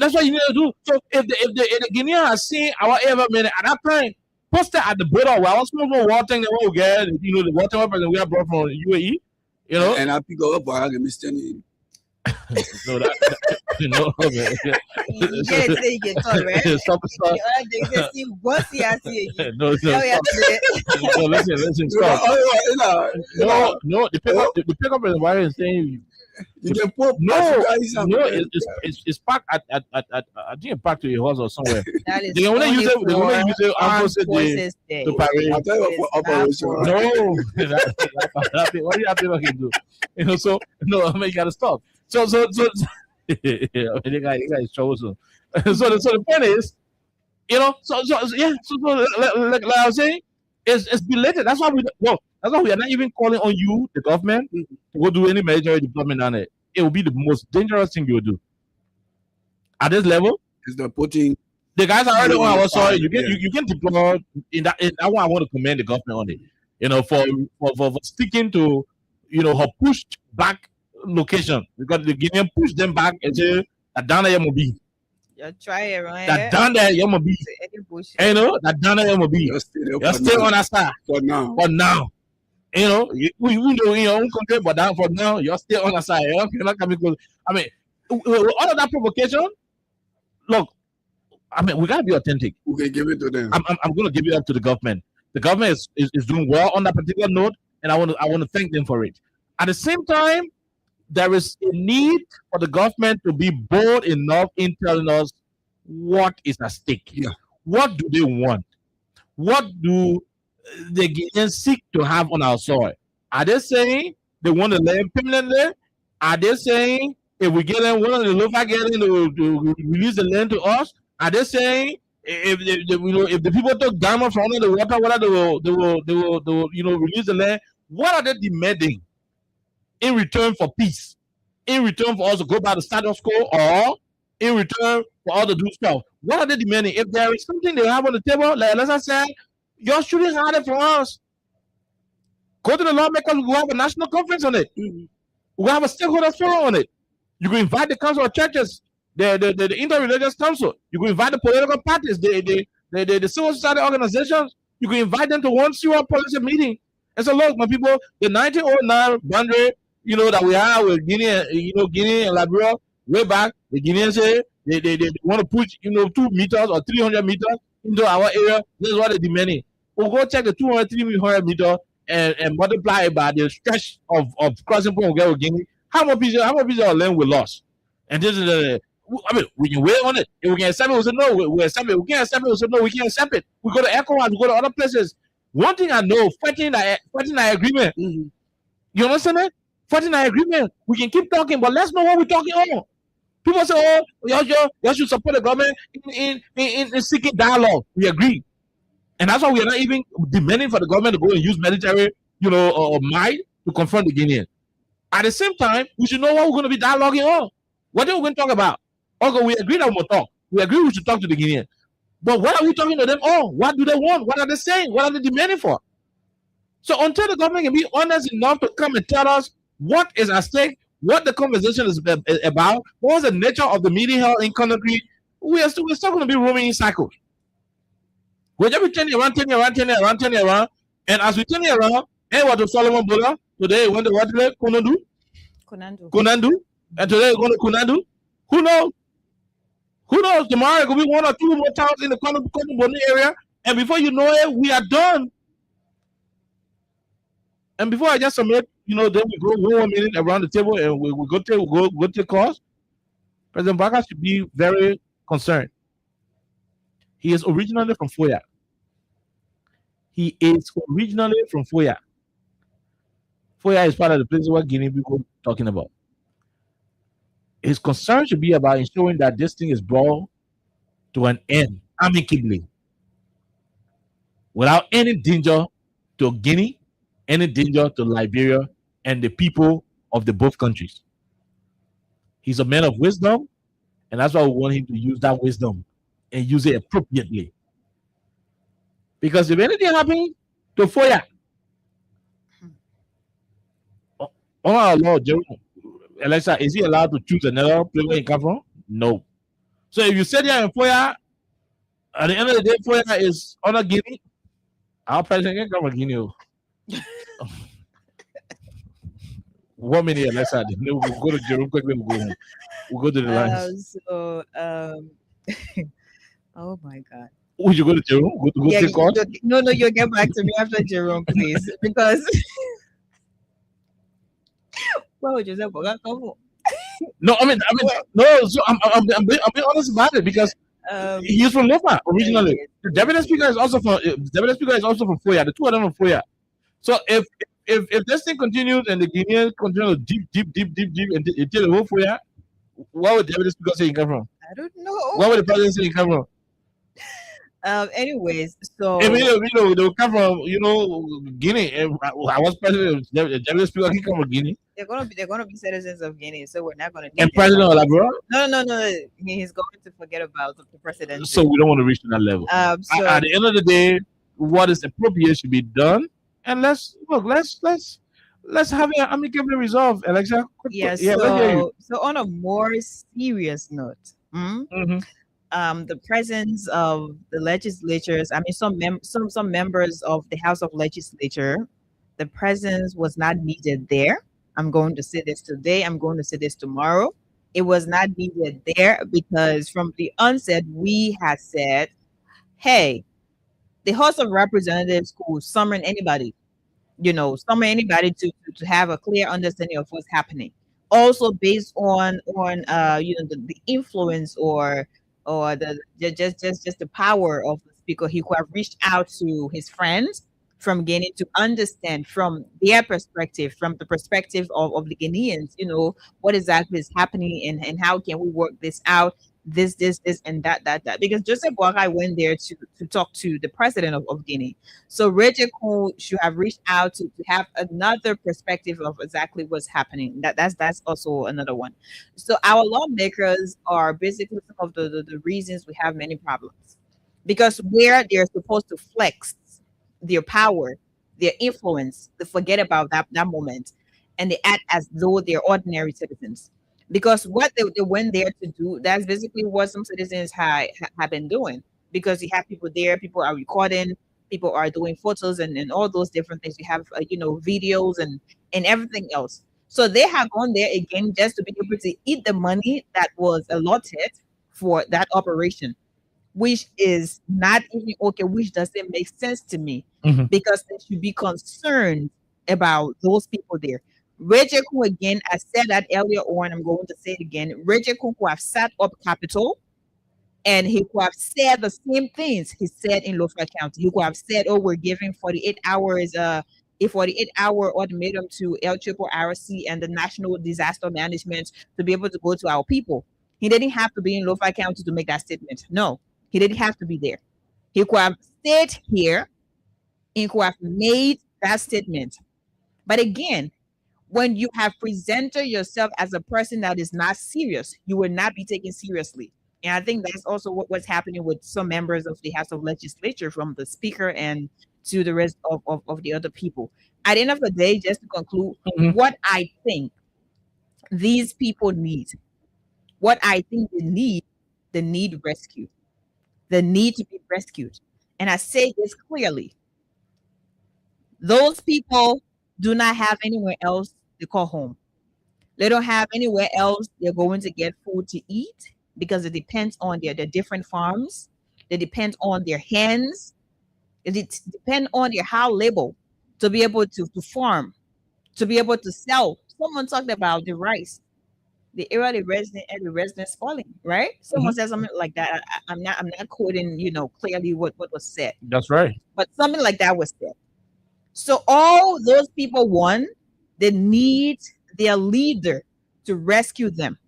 That's what you need to do. So if the Guinean has seen our men at that time, posted at the border where I was smoking water thing that we get, the water president we have brought from UAE, And I pick up, but I can be standing. So that, listen, stop. No, the pickup is why I'm saying you can put it's parked at I think it's parked to your house or somewhere. That is They're gonna use it opposite to parade. I tell you for operation. No, what do you have to do? So no, you gotta stop. So the guy is chosen. So the point is, like I was saying, it's belated. That's why we are not even calling on you, the government, to go do any military deployment on it. It will be the most dangerous thing you will do. At this level, is the putting the guys are already on our soil. You can deploy in that one. I want to commend the government on it. For sticking to her pushed back location, because the Guinean pushed them back and say that down there will be. You try it, right? That down there you will be. That down there you will be. You're still on that side for now. We do in your own country, but for now you're still on the side. You're not coming close. I mean, all of that provocation. Look, we gotta be authentic. We can give it to them. I'm gonna give it up to the government. The government is doing well on that particular note, and I want to thank them for it. At the same time, there is a need for the government to be bold enough in telling us what is at stake. Yeah. What do they want? What do the Guineans seek to have on our soil? Are they saying they want to land permanently? Are they saying if we get them, one of the local get in to release the land to us? Are they saying if the people took diamond from under the water, whether they will release the land? What are they demanding in return for peace? in return for us to go by the status quo, or in return for us to do stuff? What are they demanding? If there is something they have on the table, like as I said, you're shooting harder for us. Go to the lawmakers. We'll have a national conference on it. We'll have a stakeholders forum on it. You can invite the council of churches, the interreligious council. You can invite the political parties, the civil society organizations. You can invite them to one serious policy meeting. And so, look, my people, the 1909 boundary, that we have with Guinea, Guinea and Liberia, way back, the Guineans say they want to put, 2 meters or 300 meters into our area. This is what they're demanding. We'll go check the 300 meters and multiply it by the stretch of crossing point with Guinea. How much piece of land we lost? And this is we can wait on it. If we can accept it, we say no, we accept it. We can't accept it, we say no, we can't accept it. We go to ECOWAS, we go to other places. One thing I know, fighting that agreement. You understand that? Fighting that agreement. We can keep talking, but let's know what we're talking on. People say, oh, you should support the government in seeking dialogue. We agree. And that's why we are not even demanding for the government to go and use military, might to confront the Guineans. At the same time, we should know what we're going to be dialoguing on. What are we going to talk about? Okay, we agree that we'll talk. We agree we should talk to the Guineans. But what are we talking to them on? What do they want? What are they saying? What are they demanding for? So until the government can be honest enough to come and tell us what is at stake, what the conversation is about, what was the nature of the meeting held in Conakry, we're still going to be roaming in cycles. We're just turning around, and as we turn around, and what to Solomon Bola, today we went to what Konandu, and today we're going to Konandu. Who knows? Who knows? Tomorrow it could be 1 or 2 more towns in the Konandu area, and before you know it, we are done. And before I just submit, then we go 1 more minute around the table, and we go to cause. President Baka should be very concerned. He is originally from Foya. Foya is part of the place where Guinea people are talking about. His concern should be about ensuring that this thing is brought to an end amicably, without any danger to Guinea, any danger to Liberia, and the people of the both countries. He's a man of wisdom, and that's why we want him to use that wisdom and use it appropriately. Because if anything happens to Foya, our Lord, Alexa, is he allowed to choose another place where he come from? No. So if you sit there in Foya, at the end of the day, Foya is under Guinea, our president can come from Guinea. 1 minute, Alexa. We'll go to Jerome quickly. We'll go to the lines. Oh my God. Would you go to Jerome? Take calls? No, you get back to me after Jerome, please, because. What would you say? No, I mean, no. So I'm being honest about it because he's from Lofa originally. The deputy speaker is also from Foya. The two of them are from Foya. So if this thing continues and the Guineans continue deep until the whole Foya, where would the deputy speaker say he come from? I don't know. Where would the president say he come from? Anyways, so they will come from Guinea. I was president. The deputy speaker he come from Guinea. They're gonna be citizens of Guinea, so we're not gonna. And president of Liberia? No. He's going to forget about the presidency. So we don't want to reach to that level. So at the end of the day, what is appropriate should be done, and let's have it amicably resolved. Alexa, yes. Yeah, so on a more serious note, the presence of the legislatures. I mean, some members of the House of Legislature, the presence was not needed there. I'm going to say this today. I'm going to say this tomorrow. It was not needed there because from the onset, we had said, hey, the House of Representatives could summon anybody, to have a clear understanding of what's happening. Also based on the influence or the power of the speaker, he could have reached out to his friends from Guinea to understand from their perspective, from the perspective of the Guineans, what exactly is happening and how can we work this out this, and that. Because Joseph Boakai went there to talk to the president of Guinea. So Roger Coon should have reached out to have another perspective of exactly what's happening. That's also another one. So our lawmakers are basically some of the reasons we have many problems. Because where they're supposed to flex their power, their influence, they forget about that moment, and they act as though they're ordinary citizens. Because what they went there to do, that's basically what some citizens have been doing. Because you have people there, people are recording, people are doing photos and all those different things. You have videos and everything else. So they have gone there again just to be able to eat the money that was allotted for that operation, which is not even okay, which doesn't make sense to me. Because they should be concerned about those people there. Roger Coon, again, I said that earlier on, I'm going to say it again. Roger Coon could have set up capital, and he could have said the same things he said in Lofa County. He could have said, oh, we're giving 48 hours, a 48-hour ultimatum to LRRC and the National Disaster Management to be able to go to our people. He didn't have to be in Lofa County to make that statement. No, he didn't have to be there. He could have stayed here. He could have made that statement. But again, when you have presented yourself as a person that is not serious, you will not be taken seriously. And I think that's also what's happening with some members of the House of Legislature, from the Speaker and to the rest of the other people. At the end of the day, just to conclude, what I think these people need, what I think they need rescue. They need to be rescued. And I say this clearly. Those people do not have anywhere else to call home. They don't have anywhere else they're going to get food to eat, because it depends on their different farms. They depend on their hands. It depends on their hard labor to be able to farm, to be able to sell. Someone talked about the rice, the area the residents falling, right? Someone said something like that. I'm not quoting, clearly what was said. That's right. But something like that was said. So all those people, one, they need their leader to rescue them.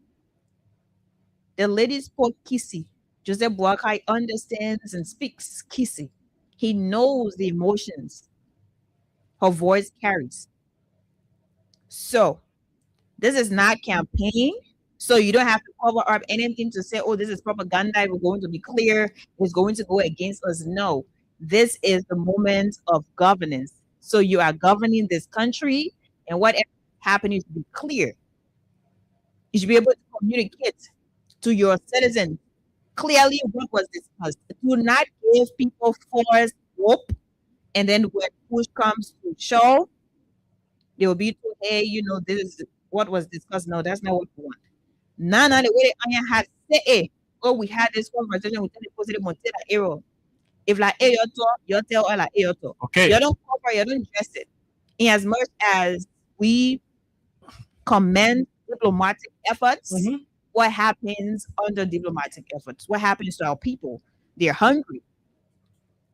The lady spoke Kisi. Joseph Boakai understands and speaks Kisi. He knows the emotions her voice carries. So this is not campaign. So you don't have to cover up anything to say, oh, this is propaganda. We're going to be clear. It's going to go against us. No, this is the moment of governance. So you are governing this country, and whatever happening to be clear. You should be able to communicate to your citizens clearly what was discussed. Do not give people false hope, and then when push comes to shove, they will be told, hey, this is what was discussed. No, that's not what we want. None of the way Anya had said, oh, we had this conversation with the positive error. If like you tell or like you talk. Okay. You don't cover, you don't address it. In as much as we commend diplomatic efforts, what happens under diplomatic efforts? What happens to our people? They're hungry.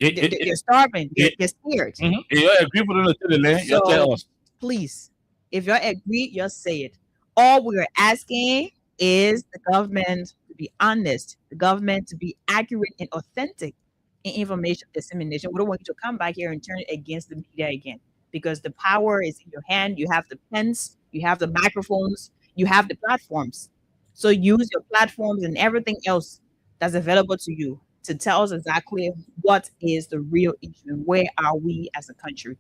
They're starving. They're scared. You agree with them? You tell us. Please, if you agree, just say it. All we're asking is the government to be honest, the government to be accurate and authentic in information dissemination. We don't want you to come back here and turn it against the media again, because the power is in your hand. You have the pens, you have the microphones, you have the platforms. So use your platforms and everything else that's available to you to tell us exactly what is the real issue. Where are we as a country?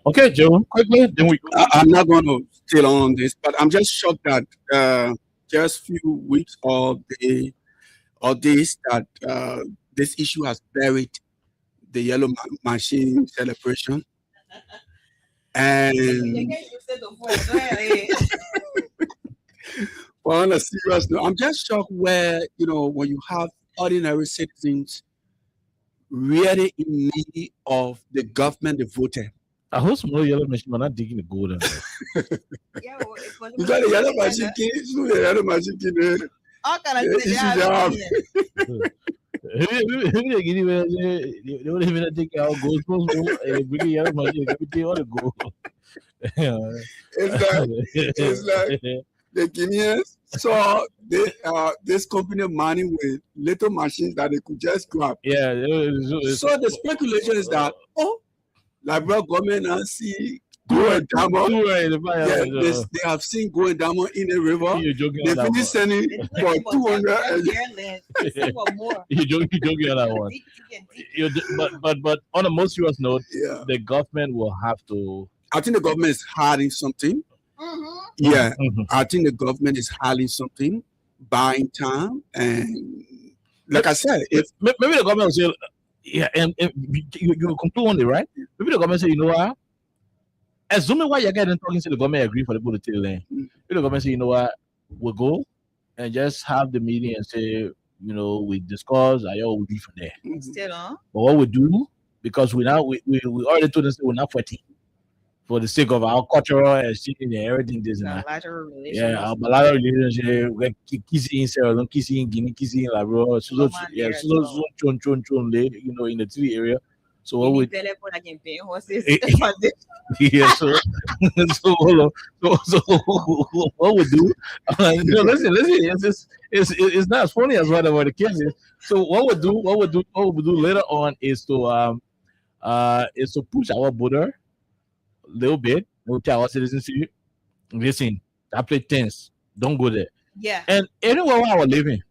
Okay, Joe, quickly, then we go. I'm not going to stay on this, but I'm just shocked that just few weeks or days that this issue has buried the Yellow Machine celebration. And well, on a serious note, I'm just shocked where, when you have ordinary citizens really in need of the government they voted. I hope small Yellow Machine are not digging the gold. You got the Yellow Machine, the Yellow Machine. All kind of they don't even take our gold, bring a Yellow Machine, everything on the gold. It's like the Guineans saw this company money with little machines that they could just grab. Yeah. So the speculation is that Liberal government now see Go and Diamond. They have seen Go and Diamond in the river. They finished sending for 200. You're joking on that one. But on a most serious note, the government will have to. I think the government is hiding something. Yeah, I think the government is hiding something, buying time, and like I said, if maybe the government will say, and you conclude on it, right? Maybe the government say, you know what? Assuming why you're getting talking to the government agree for the people to take land. Maybe the government say, you know what? We'll go and just have the meeting and say, you know, we discuss, I will be from there. But what we do, because we already told us we're not fighting. For the sake of our cultural exchange and everything, this and that. Yeah, our bilateral relationship, we're kissing in Sierra Leone, kissing in Guinea, kissing in Liberia, you know, in the three area. So what we yeah, so what we do? No, listen, it's not as funny as whatever the case is. So what we do later on is to push our border little bit. We'll tell our citizens, listen, that place tense. Don't go there. Yeah. And anywhere where I was living,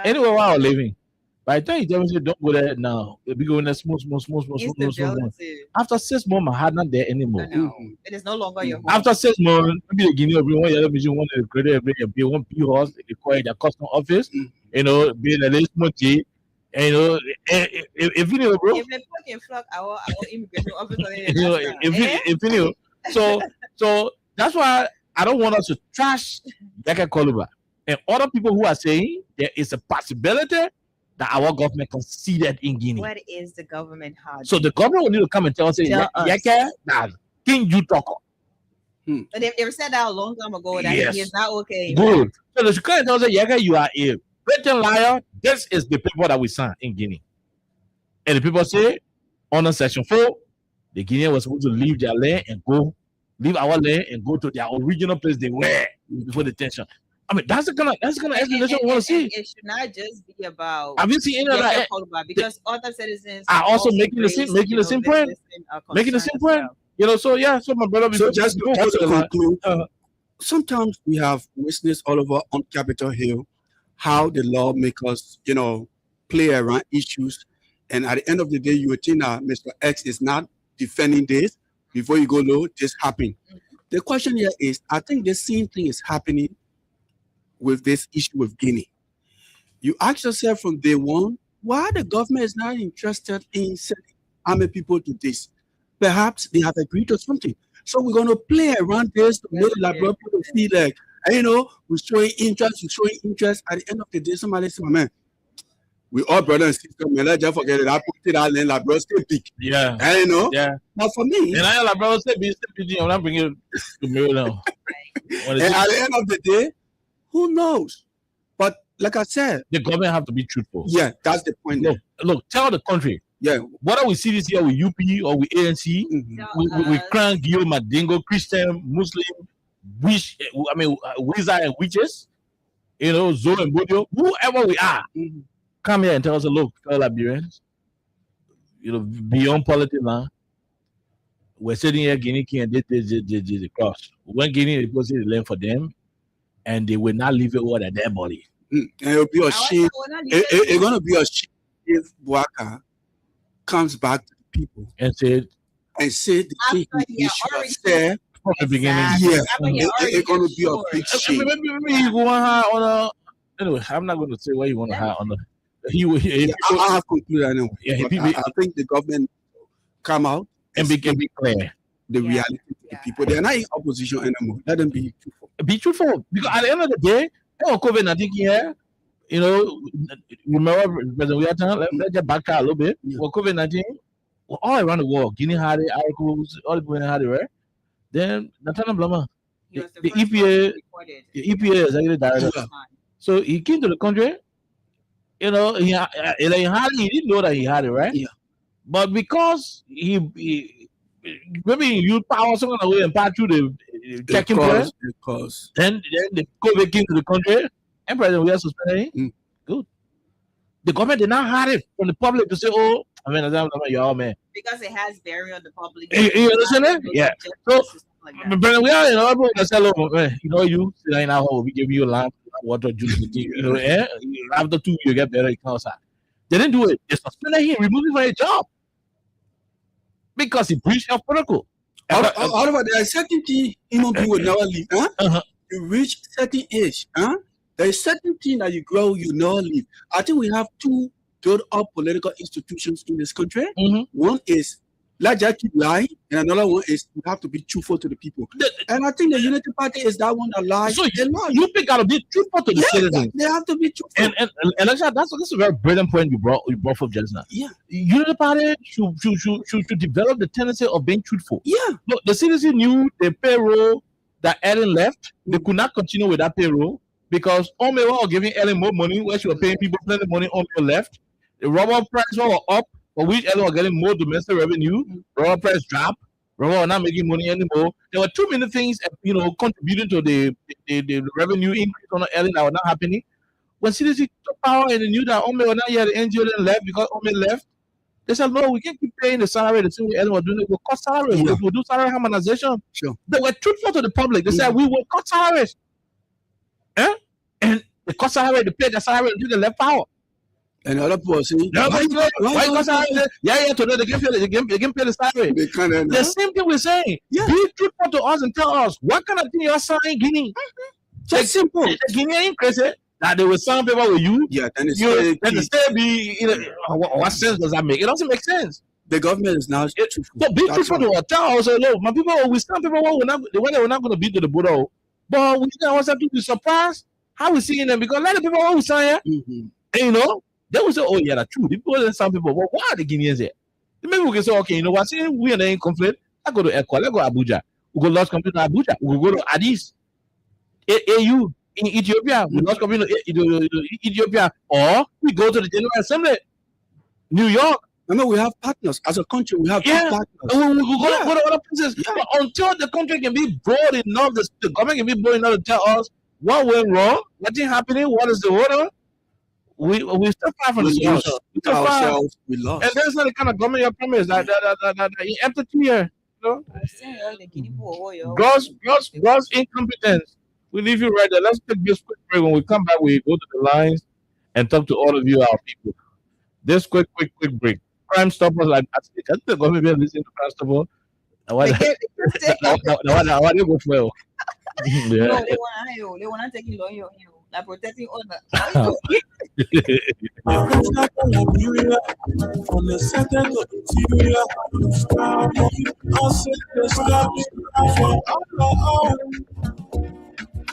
anywhere where I was living, by the time you tell me don't go there now, it'll be going there smooth. After 6 months, I had not there anymore. It is no longer your home. After 6 months, maybe the Guinea everyone the mission one the credit every one P horse, they call it their custom office, you know, being a little smoothie. And you know, if you know, bro, if they fucking flock our immigration officer, if you know, so that's why I don't want us to trash Yaka Koluba and other people who are saying there is a possibility that our government conceded in Guinea. What is the government hard? So the government will need to come and tell us, Yaka, can you talk? But they said that a long time ago that he is not okay. Good. So the current tells us, Yaka, you are a blatant liar. This is the people that we signed in Guinea. And the people say, under Section 4, the Guineans were supposed to leave their land and leave our land and go to their original place they were before the tension. I mean, that's the kind of explanation we want to see. It should not just be about. Have you seen any of that? Because other citizens are also making the same point. Making the same point. You know, so yeah, so my brother. So just to conclude, sometimes we have witnessed all over on Capitol Hill how the lawmakers, you know, play around issues, and at the end of the day, you would think that Mr. X is not defending this. Before you go low, this happened. The question here is, I think the same thing is happening with this issue with Guinea. You ask yourself from day one, why the government is not interested in sending army people to this? Perhaps they have agreed to something. So we're going to play around this to make the Liberal people feel like, you know, we're showing interest. At the end of the day, somebody says, man, we all brothers and sisters, man, let's just forget it. I put it out and Liberal stay big. Yeah. And you know? Yeah. But for me, and I Liberal stay big, I'm not bringing it to me now. And at the end of the day, who knows? But like I said, the government have to be truthful. Yeah, that's the point. Look, tell the country. Yeah. Whether we see this here with UP or with ANC, we crown Guillaume Madingo, Christian, Muslim, wizard and witches, you know, Zoe and Bodio, whoever we are, come here and tell us, look, fellow Liberians, you know, beyond politics now, we're sitting here, Guinea and the cross. When Guinea is the land for them, and they will not leave it over their body. And it'll be a shame. It's going to be a shame if Bouaka comes back to the people and say the thing he should have said from the beginning. Yeah, it's going to be a big shame. Maybe he go on high on a. Anyway, I'm not going to say where you want to high on the. I have concluded anyway. Yeah, I think the government come out and be clear the reality to the people. They're not in opposition anymore. Let them be truthful. Be truthful, because at the end of the day, COVID-19 here, you know, remember President Wiatan, let's just back a little bit. For COVID-19, all around the world, Guinea had it, articles, all the people had it, right? Then Natana Blama, the EPA executive director. So he came to the country, you know, he didn't know that he had it, right? Yeah. But because he maybe he used power some kind of way and pass through checking players. Because Then the COVID came to the country, and President we are suspending him. Good. The government did not hide it from the public to say, "Oh, I mean, you're all man." Because it has bearing on the public. You understand that? Yeah. So, President, we are, everyone can say, "Oh, man, you sit in our home, we give you a lamp, water, juice, after 2 you get better, you come outside." They didn't do it. They suspended him, removed him from his job because he breached health protocol. However, there are certain things human beings will never leave. You reach certain age. There is certain thing that you grow, you never leave. I think we have two built-up political institutions in this country. One is let's just keep lying, and another one is you have to be truthful to the people. And I think the Unity Party is that one that lies. So you pick out to be truthful to the citizens. They have to be truthful. And actually, that's a very brilliant point you brought up just now. Yeah. Unity Party should develop the tendency of being truthful. Yeah. Look, the citizens knew the payroll that Ellen left. They could not continue with that payroll because Omewa was giving Ellen more money where she was paying people plenty of money. Omewa left. The rubber prices were up, for which Ellen was getting more domestic revenue. Rubber price dropped. Rubber was not making money anymore. There were too many things, contributing to the revenue increase on Ellen that was not happening. When citizens took power and they knew that Ome was not here, the NGO then left because Ome left. They said, no, we can't keep paying the salary the same way Ellen was doing it. We'll cut salaries. We'll do salary harmonization. Sure. They were truthful to the public. They said, we will cut salaries. And they cut salary, they paid the salary until they left power. And other people say, why cut salary? Today they can pay the salary. They can't. The same thing we're saying. Yeah. Be truthful to us and tell us what kind of thing you're signing Guinea. Just simple. The Guinea ain't crazy. That they will sign paper with you. Yeah, then it's still be. What sense does that make? It doesn't make sense. The government is now truthful. So be truthful to us. Tell us, look, my people, we sign paper. We're not going to be to the border, but we want them to be surprised how we seeing them because a lot of people always sign here. And they will say, oh yeah, that's true. The people and some people, well, why are the Guineans here? Maybe we can say, okay, you know what? See, we are in conflict. I go to Eko, let's go to Abuja. We go lost computer in Abuja. We go to Addis, AU in Ethiopia. We lost computer in Ethiopia, or we go to the General Assembly, New York. Remember, we have partners as a country. We have partners. We go to other places. But until the country can be broad enough, the government can be broad enough to tell us what went wrong, what's happening, what is the order. We still far from the solution. Ourselves, we lost. And that's not the kind of government you promise that empty here. Gross incompetence. We leave you right there. Let's take this quick break. When we come back, we go to the lines and talk to all of you, our people. This quick break. Crime Stoppers, like I think the government be listening to Crime Stoppers. Why they go for? Yeah. No, they want to take you on like protecting other.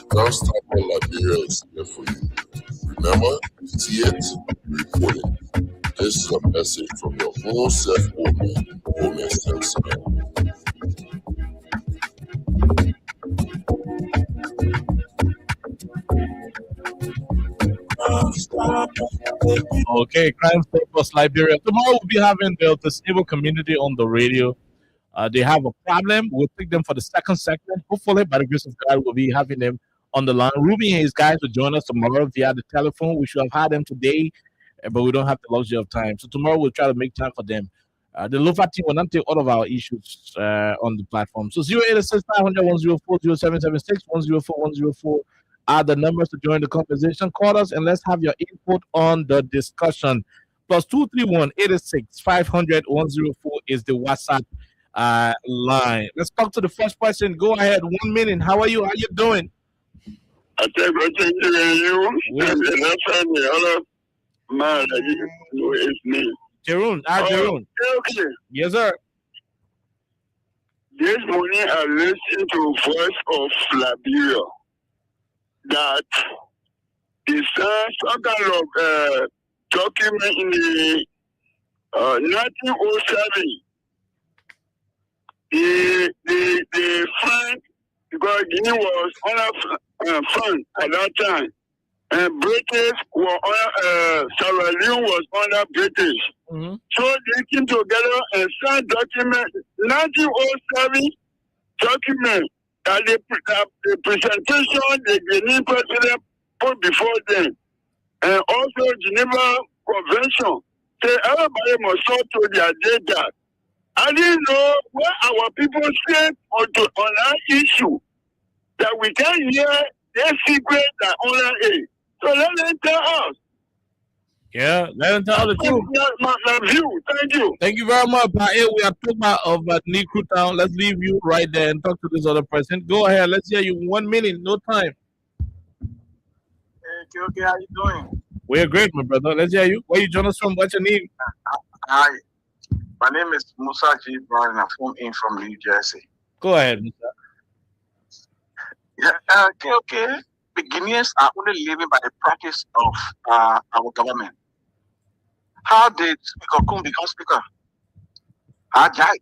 Don't stop on Liberia is here for you. Remember, see it, report it. This is a message from your whole self-woman, Woman Sense. Okay, Crime Stoppers Liberia. Tomorrow we'll be having the disabled community on the radio. They have a problem. We'll take them for the second segment. Hopefully, by the grace of God, we'll be having them on the line. Ruby and his guys will join us tomorrow via the telephone. We should have had them today, but we don't have the luxury of time. So tomorrow we'll try to make time for them. The LOFA team will not take all of our issues on the platform. So 086 500 104 0776 104 104 are the numbers to join the conversation. Call us and let's have your input on the discussion. Plus 231 86 500 104 is the WhatsApp line. Let's talk to the first person. Go ahead. 1 minute. How are you? How you doing? I think we're changing you. And the other man that you know is me. Jerome. Jerome. Okay. Yes, sir. This morning I listened to Voice of Liberia that they signed some kind of document in the 1907. They find because Guinea was on a fund at that time, and British were on Sierra Leone was under British. Mm-hmm. So they came together and signed document 1907 document that the presentation the Guinean president put before them, and also Geneva Convention, say everybody must talk to their data. I didn't know where our people stand on that issue, that we can hear their secret that honor is. So let them tell us. Yeah, let them tell the truth. My view. Thank you. Thank you very much, Pa. We are talking about Nikru Town. Let's leave you right there and talk to this other person. Go ahead. Let's hear you. 1 minute. No time. Hey, okay, how you doing? We're great, my brother. Let's hear you. Where you join us from? What's your name? Hi. My name is Musa G. Brown, and I'm from New Jersey. Go ahead, Musa. Yeah, okay. The Guineans are only living by the practice of our government. How did Speaker Kum become Speaker? Ajay.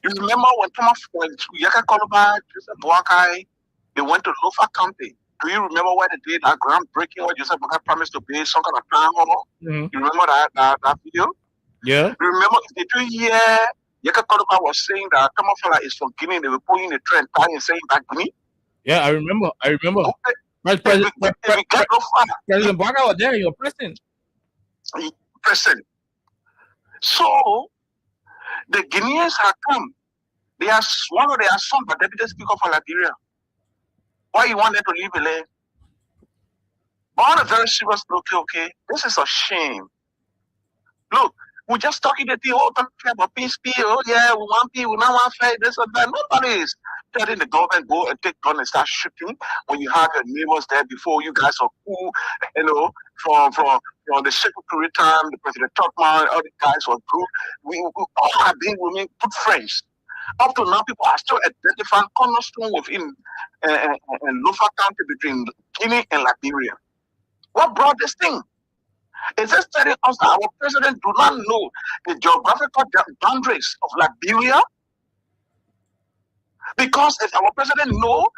You remember when Thomas Yaka Koloba, Joseph Boakai, they went to Lofa County. Do you remember where they did that groundbreaking where Joseph Boakai promised to build some kind of town hall? You remember that video? Yeah. You remember if they do hear Yaka Koloba was saying that Kamafala is from Guinea, they were pulling the trend and saying that Guinea? Yeah, I remember. Okay. President Boakai was there, you're president. So the Guineans have come. They are one of their sons, but deputy speaker for Liberia. Why you want them to leave the land? On a very serious note, okay, this is a shame. Look, we're just talking the whole time about peace, oh yeah, we want peace, we don't want fight, this and that. Nobody is telling the government go and take gun and start shooting when you have your neighbors there before you guys are cool, from the secretary time, the President Topman, all the guys were good. We all have been women, good friends. Up to now, people are still identifying cornerstone within Lofa County between Guinea and Liberia. What brought this thing? Is this telling us that our president do not know the geographical boundaries of Liberia? Because if our president know,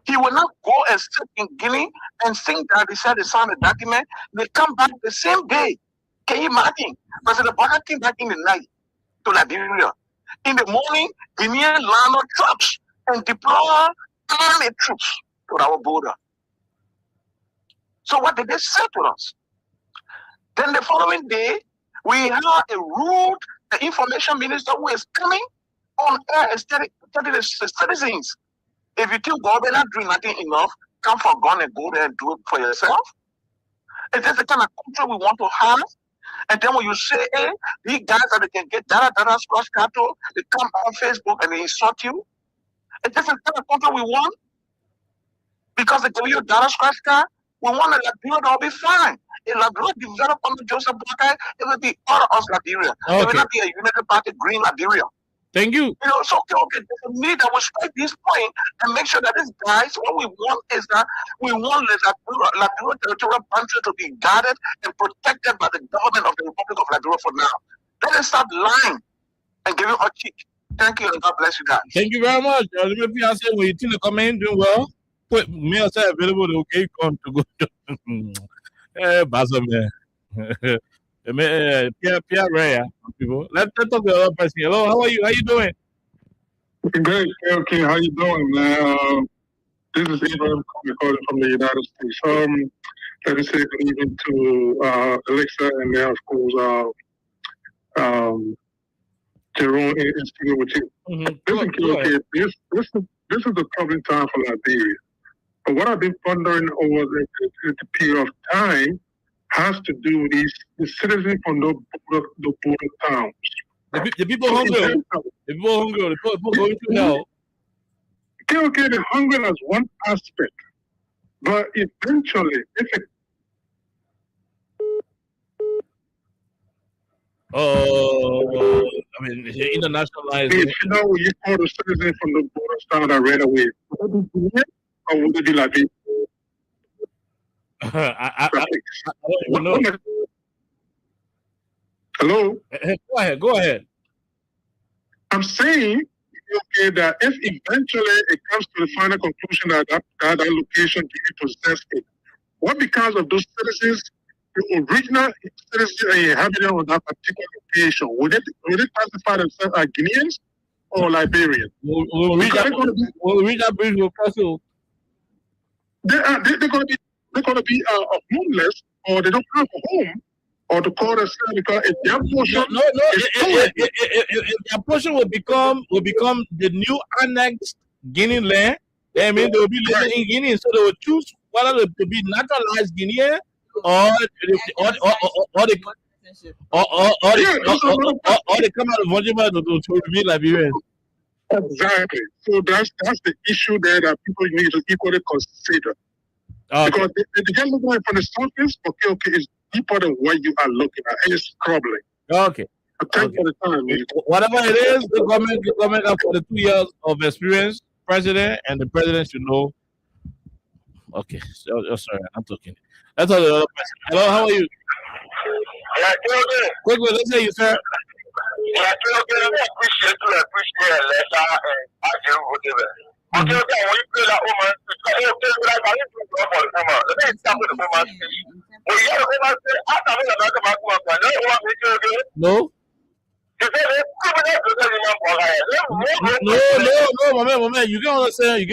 he will not go and sit in Guinea and think that he said he signed a document. They come back the same day. Can you imagine? President Boakai came back in the night to Liberia. In the morning, Guinean land on troops and deploy army troops to our border. So what did they say to us? Then the following day, we have a rude information minister who is coming on air and telling the citizens, if you think government not doing nothing enough, come for gun and go there and do it for yourself. Is this the kind of country we want to have? And then when you say, hey, these guys that they can get data squash cattle, they come on Facebook and they insult you. Is this the kind of country we want? Because they give you data squash car, we want a Liberia that will be fine. If Liberia develop under Joseph Boakai, it will be all of us Liberia. It will not be a United Party green Liberia. Thank you. You know, so okay, there's a need that we strike this point and make sure that these guys, what we want is that we want the Liberia territorial boundary to be guarded and protected by the government of the Republic of Liberia for now. Let us stop lying and giving our cheek. Thank you and God bless you guys. Thank you very much. Let me say, when you think the comment doing well, put me outside available to okay come to go to Bazome. Pierre Raya, people. Let's talk to the other person. Hello, how are you? How you doing? Great. Okay, how you doing, man? This is Ibrahim calling from the United States. Let me say good evening to Alexa and now, of course, Jerome is speaking with you. This is a troubling time for Liberia. But what I've been pondering over the period of time has to do with the citizens from the border towns. The people hungry. The people hungry. The people going through hell. Okay, the hunger is one aspect. But eventually, if it I mean, internationalized. If you know, you call the citizens from the border town that ran away, or would it be like it? I don't even know. Hello? Go ahead. I'm saying, okay, that if eventually it comes to the final conclusion that location can be possessed, what becomes of those citizens, the original citizens and inhabitants of that particular location? Would it classify themselves as Guineans? or Liberian. We'll reach that bridge. We'll cross it. They're gonna be homeless, or they don't have a home, or to call themselves because if their portion their portion will become the new annexed Guinea land. I mean, they will be living in Guinea, so they will choose whether to be naturalized Guinean or they come out of Vojima to be Liberians. Exactly. So that's the issue there that people need to equally consider. Because they get looking at from the surface, okay, it's deeper than what you are looking at, and it's troubling. Okay. Thank you for the time, man. Whatever it is, the government have for the 2 years of experience, president, and the president should know. Okay, so, sorry, I'm talking. That's all the other person. Hello, how are you? Quickly, let's hear you, sir. No. No, man. You can understand.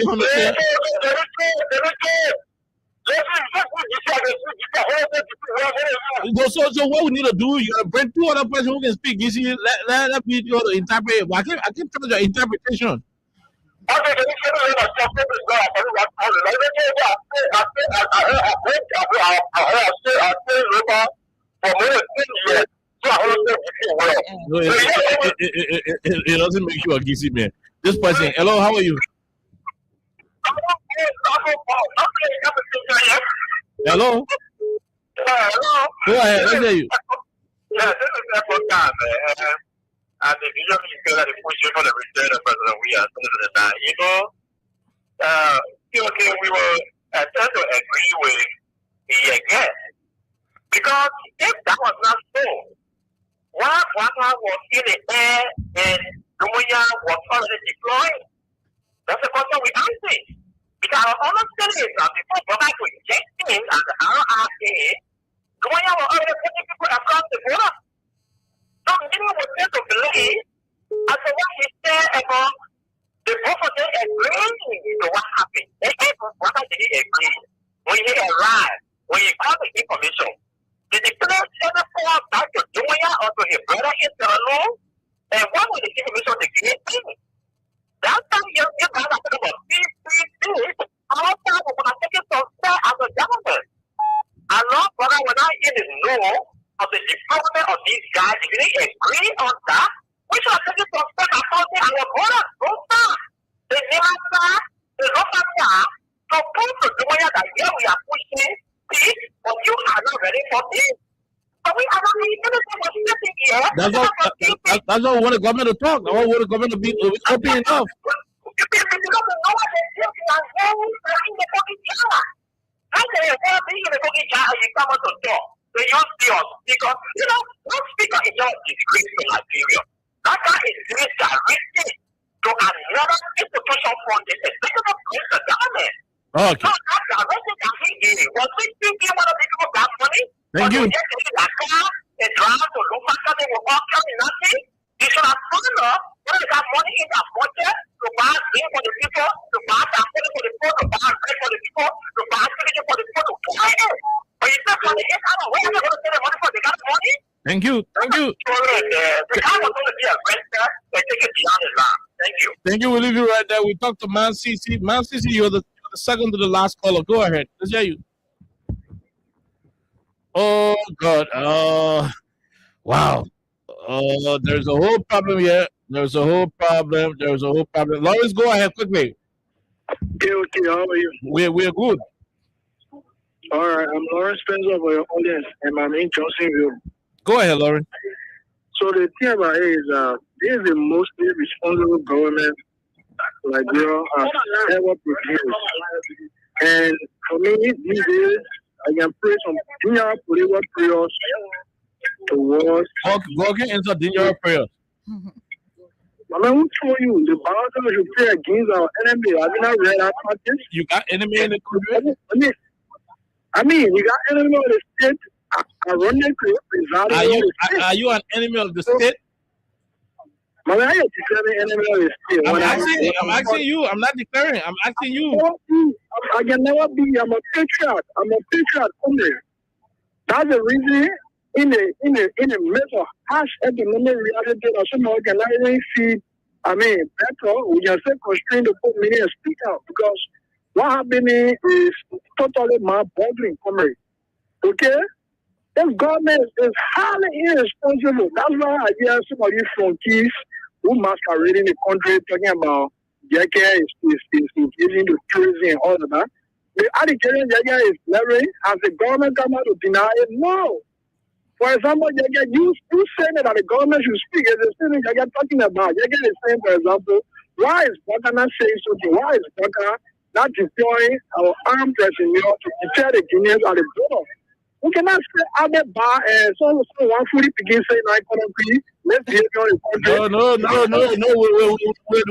So what we need to do, you gotta bring 2 other persons who can speak. You see, let me do the interpret. I can't trust your interpretation. It doesn't make you a gizzy man. This person, hello, how are you? Hello? Go ahead, let's hear you. Yeah, this is the first time, man. And if you don't feel that the push for the return of President, we are saying that, we will tend to agree with the again. Because if that was not so, while Waka was in the air and Gumuya was already deployed, that's the question we answer. Because our understanding is that before Baba could check in as the RRA, Gumuya was already putting people across the border. So many would tend to believe as to what he said about the both of them agreeing to what happened. And if Baba didn't agree, when he arrived, when he got the information, did he place any form back to Gumuya or to his brother in alone? And what was the information the great thing? That time you guys are talking about PPP, our time we're going to take it from there as a government. And Lord Brother, when I in the know of the deployment of these guys, if they agree on that, we should have taken some steps according our border. So far, the Nimasa, the Rofasa, to prove to Gumuya that here we are pushing peace, but you are not ready for peace. So we are not really anything was sitting here. That's all we want the government to talk. I want the government to be open enough. Because, one speaker is not disgrace to Nigeria. That guy is directed to another institution from the executive branch of government. Okay. So that direction that he gave, was he thinking one of the people got money? Thank you. They drive to Lufaka, they will all come in nothing. They should have found out when they got money in their budget to buy things for the people, to buy something for the people, to buy bread for the people, to buy something for the people to buy it. But you said for the income, where are they going to get the money for? They got money? Thank you. The guy was going to be a renter, they take it beyond his line. Thank you. Thank you. We'll leave you right there. We talked to Man CC. Man CC, you're the second to the last caller. Go ahead. Let's hear you. Oh, God. Wow. There's a whole problem here. There's a whole problem. Lawrence, go ahead quickly. Okay, how are you? We're good. All right, I'm Lawrence Spencer for your audience, and I'm in Johnsonville. Go ahead, Lawrence. So the thing about it is, this is the most responsible government Nigeria has ever produced. And for me, these days, I can pray some dinner political prayers towards. Okay, answer dinner prayers. I mean, who told you the Bible should pray against our enemy? Have you not read that passage? You got enemy in the country? I mean, you got enemy of the state. Are you an enemy of the state? Man, I am declaring enemy still. I'm asking you. I'm not declaring. I'm asking you. I can never be. I'm a patriot. I'm a patriot only. That's the reason in a measure harsh economic reality that some organizing see. I mean, better we can say constrain the poor many and speak out because what happening is totally mind-boggling for me. Okay. This government is highly irresponsible. That's why I hear some of these flunkies who masquerading the country talking about Jackie is engaging the tourism and all of that. The allegation Jackie is leveraging as the government come out to deny it. No. For example, Jackie, you saying that the government should speak. It's the same thing Jackie talking about. Jackie is saying, for example, why is Baka not saying something? Why is Baka not deploying our armed personnel to deter the Guineans at the border? We cannot say out there bar and so 140 begin saying I cannot be. Let's be on the country. No.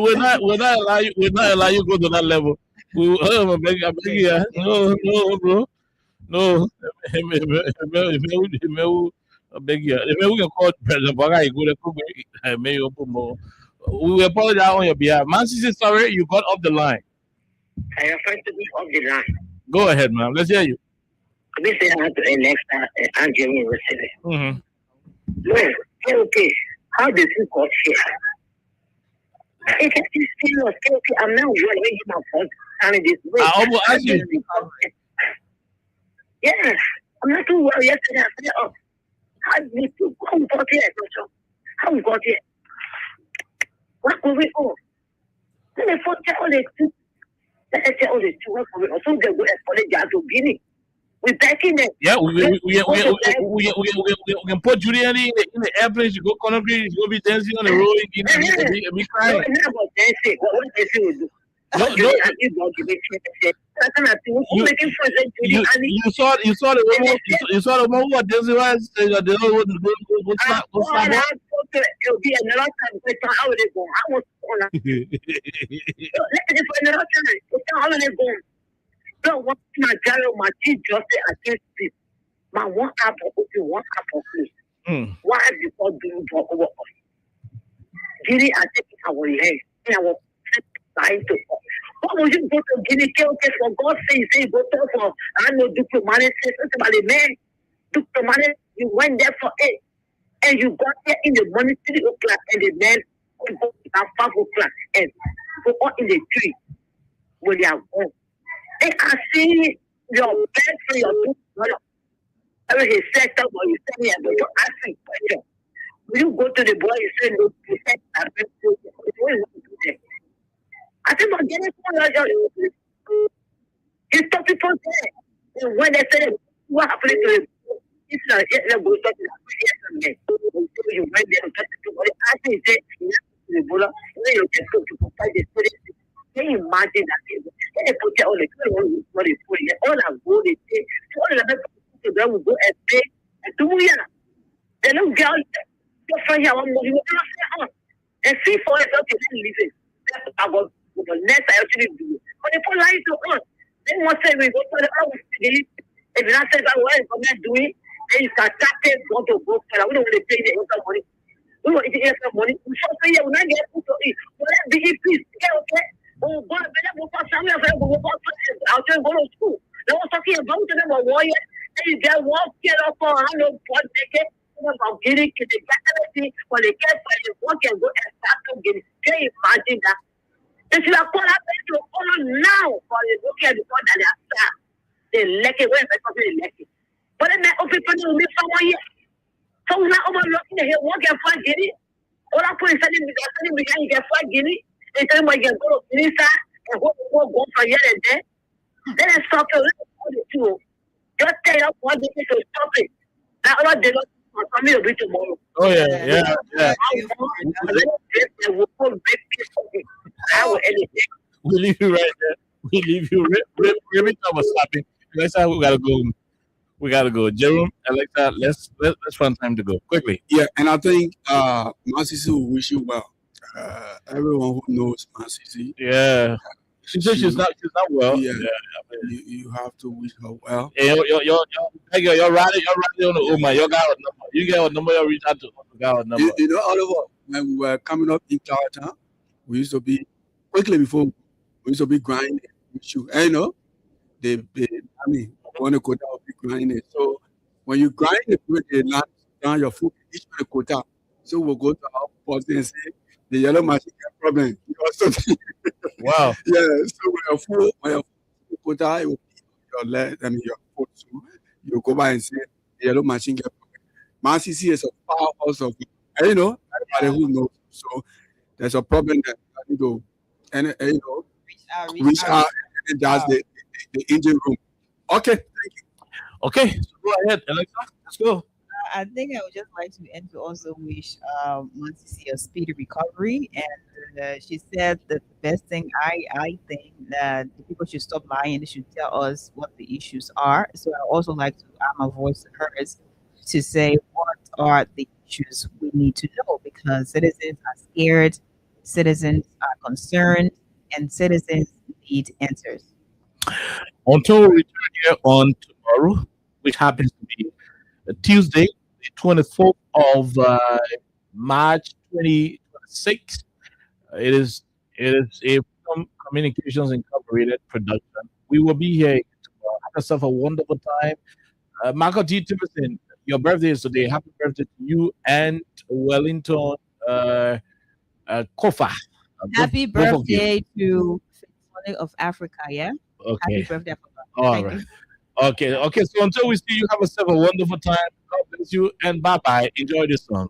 We're not allow you go to that level. I beg you. No, bro. No. I beg you. If we can call President Baga, we apologize on your behalf. Mansi, sorry, you got off the line. I am trying to be off the line. Go ahead, man. Let's hear you. This is how to elect Andrew University. Mm-hmm. No, okay. How did you got here? It is serious. Okay, I'm now running my phone and this way. I almost asked you. Yes, I'm not too well yesterday. I said, oh, how did you got here? How we got here? What going on? Let me tell the two. Let me tell the two. What going on? So they will apologize to Guinea. We're backing them. Yeah, we can put Julian in the airplane. You go Conakry, you go be dancing on the road and be crying. It's not about dancing. What dancing will do? You saw the one who was dancing was it'll be another time question how they go. I was on another time. How they go? So what my general my team just against this. My one apple please. Why before doing for over us? Guinea I take it away here. I was trying to what would you go to Guinea for God's sake say go to for I know diplomatic somebody man diplomatic you went there for it and you got there in the morning 3 o'clock and the men go at 5 o'clock and go on in the tree when they are gone. They are seeing your bed for your two brothers. I mean, he set up or you send me but you're asking question. Will you go to the boy and say, no, you said that what you want to do there? I think I'm getting you stop people there. And when they say, what happened to him? It's not yet go talk to the you went there and talk to somebody. I think say, you know, you can talk to provide the spirit. Can you imagine that people? They put all the all our gold they say, all the people will go and pay and do it. They don't get out for here one more and see for us okay, then leave it. That's about the next I actually do. But if you lie to us, then what say we go to the house today. If you not say that what I'm gonna do it, then you can tap it, go to go for we don't want to pay the extra money. We want to get extra money. We shall pay you when I get put to it. Whatever be it, please. Okay. Oh, God, I'll just go to school. They were talking about them a warrior. And you get one get up on 100 point ticket. About getting to the galaxy when they get by the work and go and start to get. Can you imagine that? They should have called up to all now for the look at the one that they are staff. They like it when they come to like it. But then the people will be someone here. So we're not overlooking here, work and find Guinea. All I put is sending me behind you can find Guinea. They tell me you go to Lisa and go for here and there. Then I stop the two. Just tell us what they need to stop it. Now, what they don't come here tomorrow. Oh, yeah. We leave you right there. We leave you. Every time we're stopping. Next time we gotta go. Jerome, Alexa, let's find time to go quickly. Yeah, and I think Masisi will wish you well. Everyone who knows Masisi. Yeah. She said she's not well. Yeah. You have to wish her well. Yeah, you're right on the Uma. You got a number. You get a number, you reach out to got a number. You know, Oliver, when we were coming up in Tarleton, we used to be quickly before we used to be grinding issue. And you know, I mean, on the quota will be grinding. So when you grind it, they land down your foot each of the quota. So we'll go to our post and say the yellow machine got problem. Wow. Yeah. So when your quota, it will be your leg, I mean your foot. So you go by and say the yellow machine got problem. MCC is a powerhouse of, you know, everybody who knows. So there's a problem that you know, and you know, reach out and that's the engine room. Okay, thank you. Okay, so go ahead, Alexa. Let's go. I think I would just like to end to also wish Monty a speedy recovery. And she said that the best thing I think that the people should stop lying. They should tell us what the issues are. So I also like to add my voice to hers to say what are the issues we need to know, because citizens are scared, citizens are concerned, and citizens need answers. Until we return here on tomorrow, which happens to be Tuesday, the 24th of March 2026. It is a Communications Incorporated production. We will be here tomorrow. Have yourself a wonderful time. Michael T. Tiverson, your birthday is today. Happy birthday to you and Wellington Kofa. Happy birthday to Republic of Africa, yeah? Okay. Happy birthday, Africa. All Thank right. you. Okay. So until we see you, have yourself a wonderful time. God bless you and bye-bye. Enjoy this song.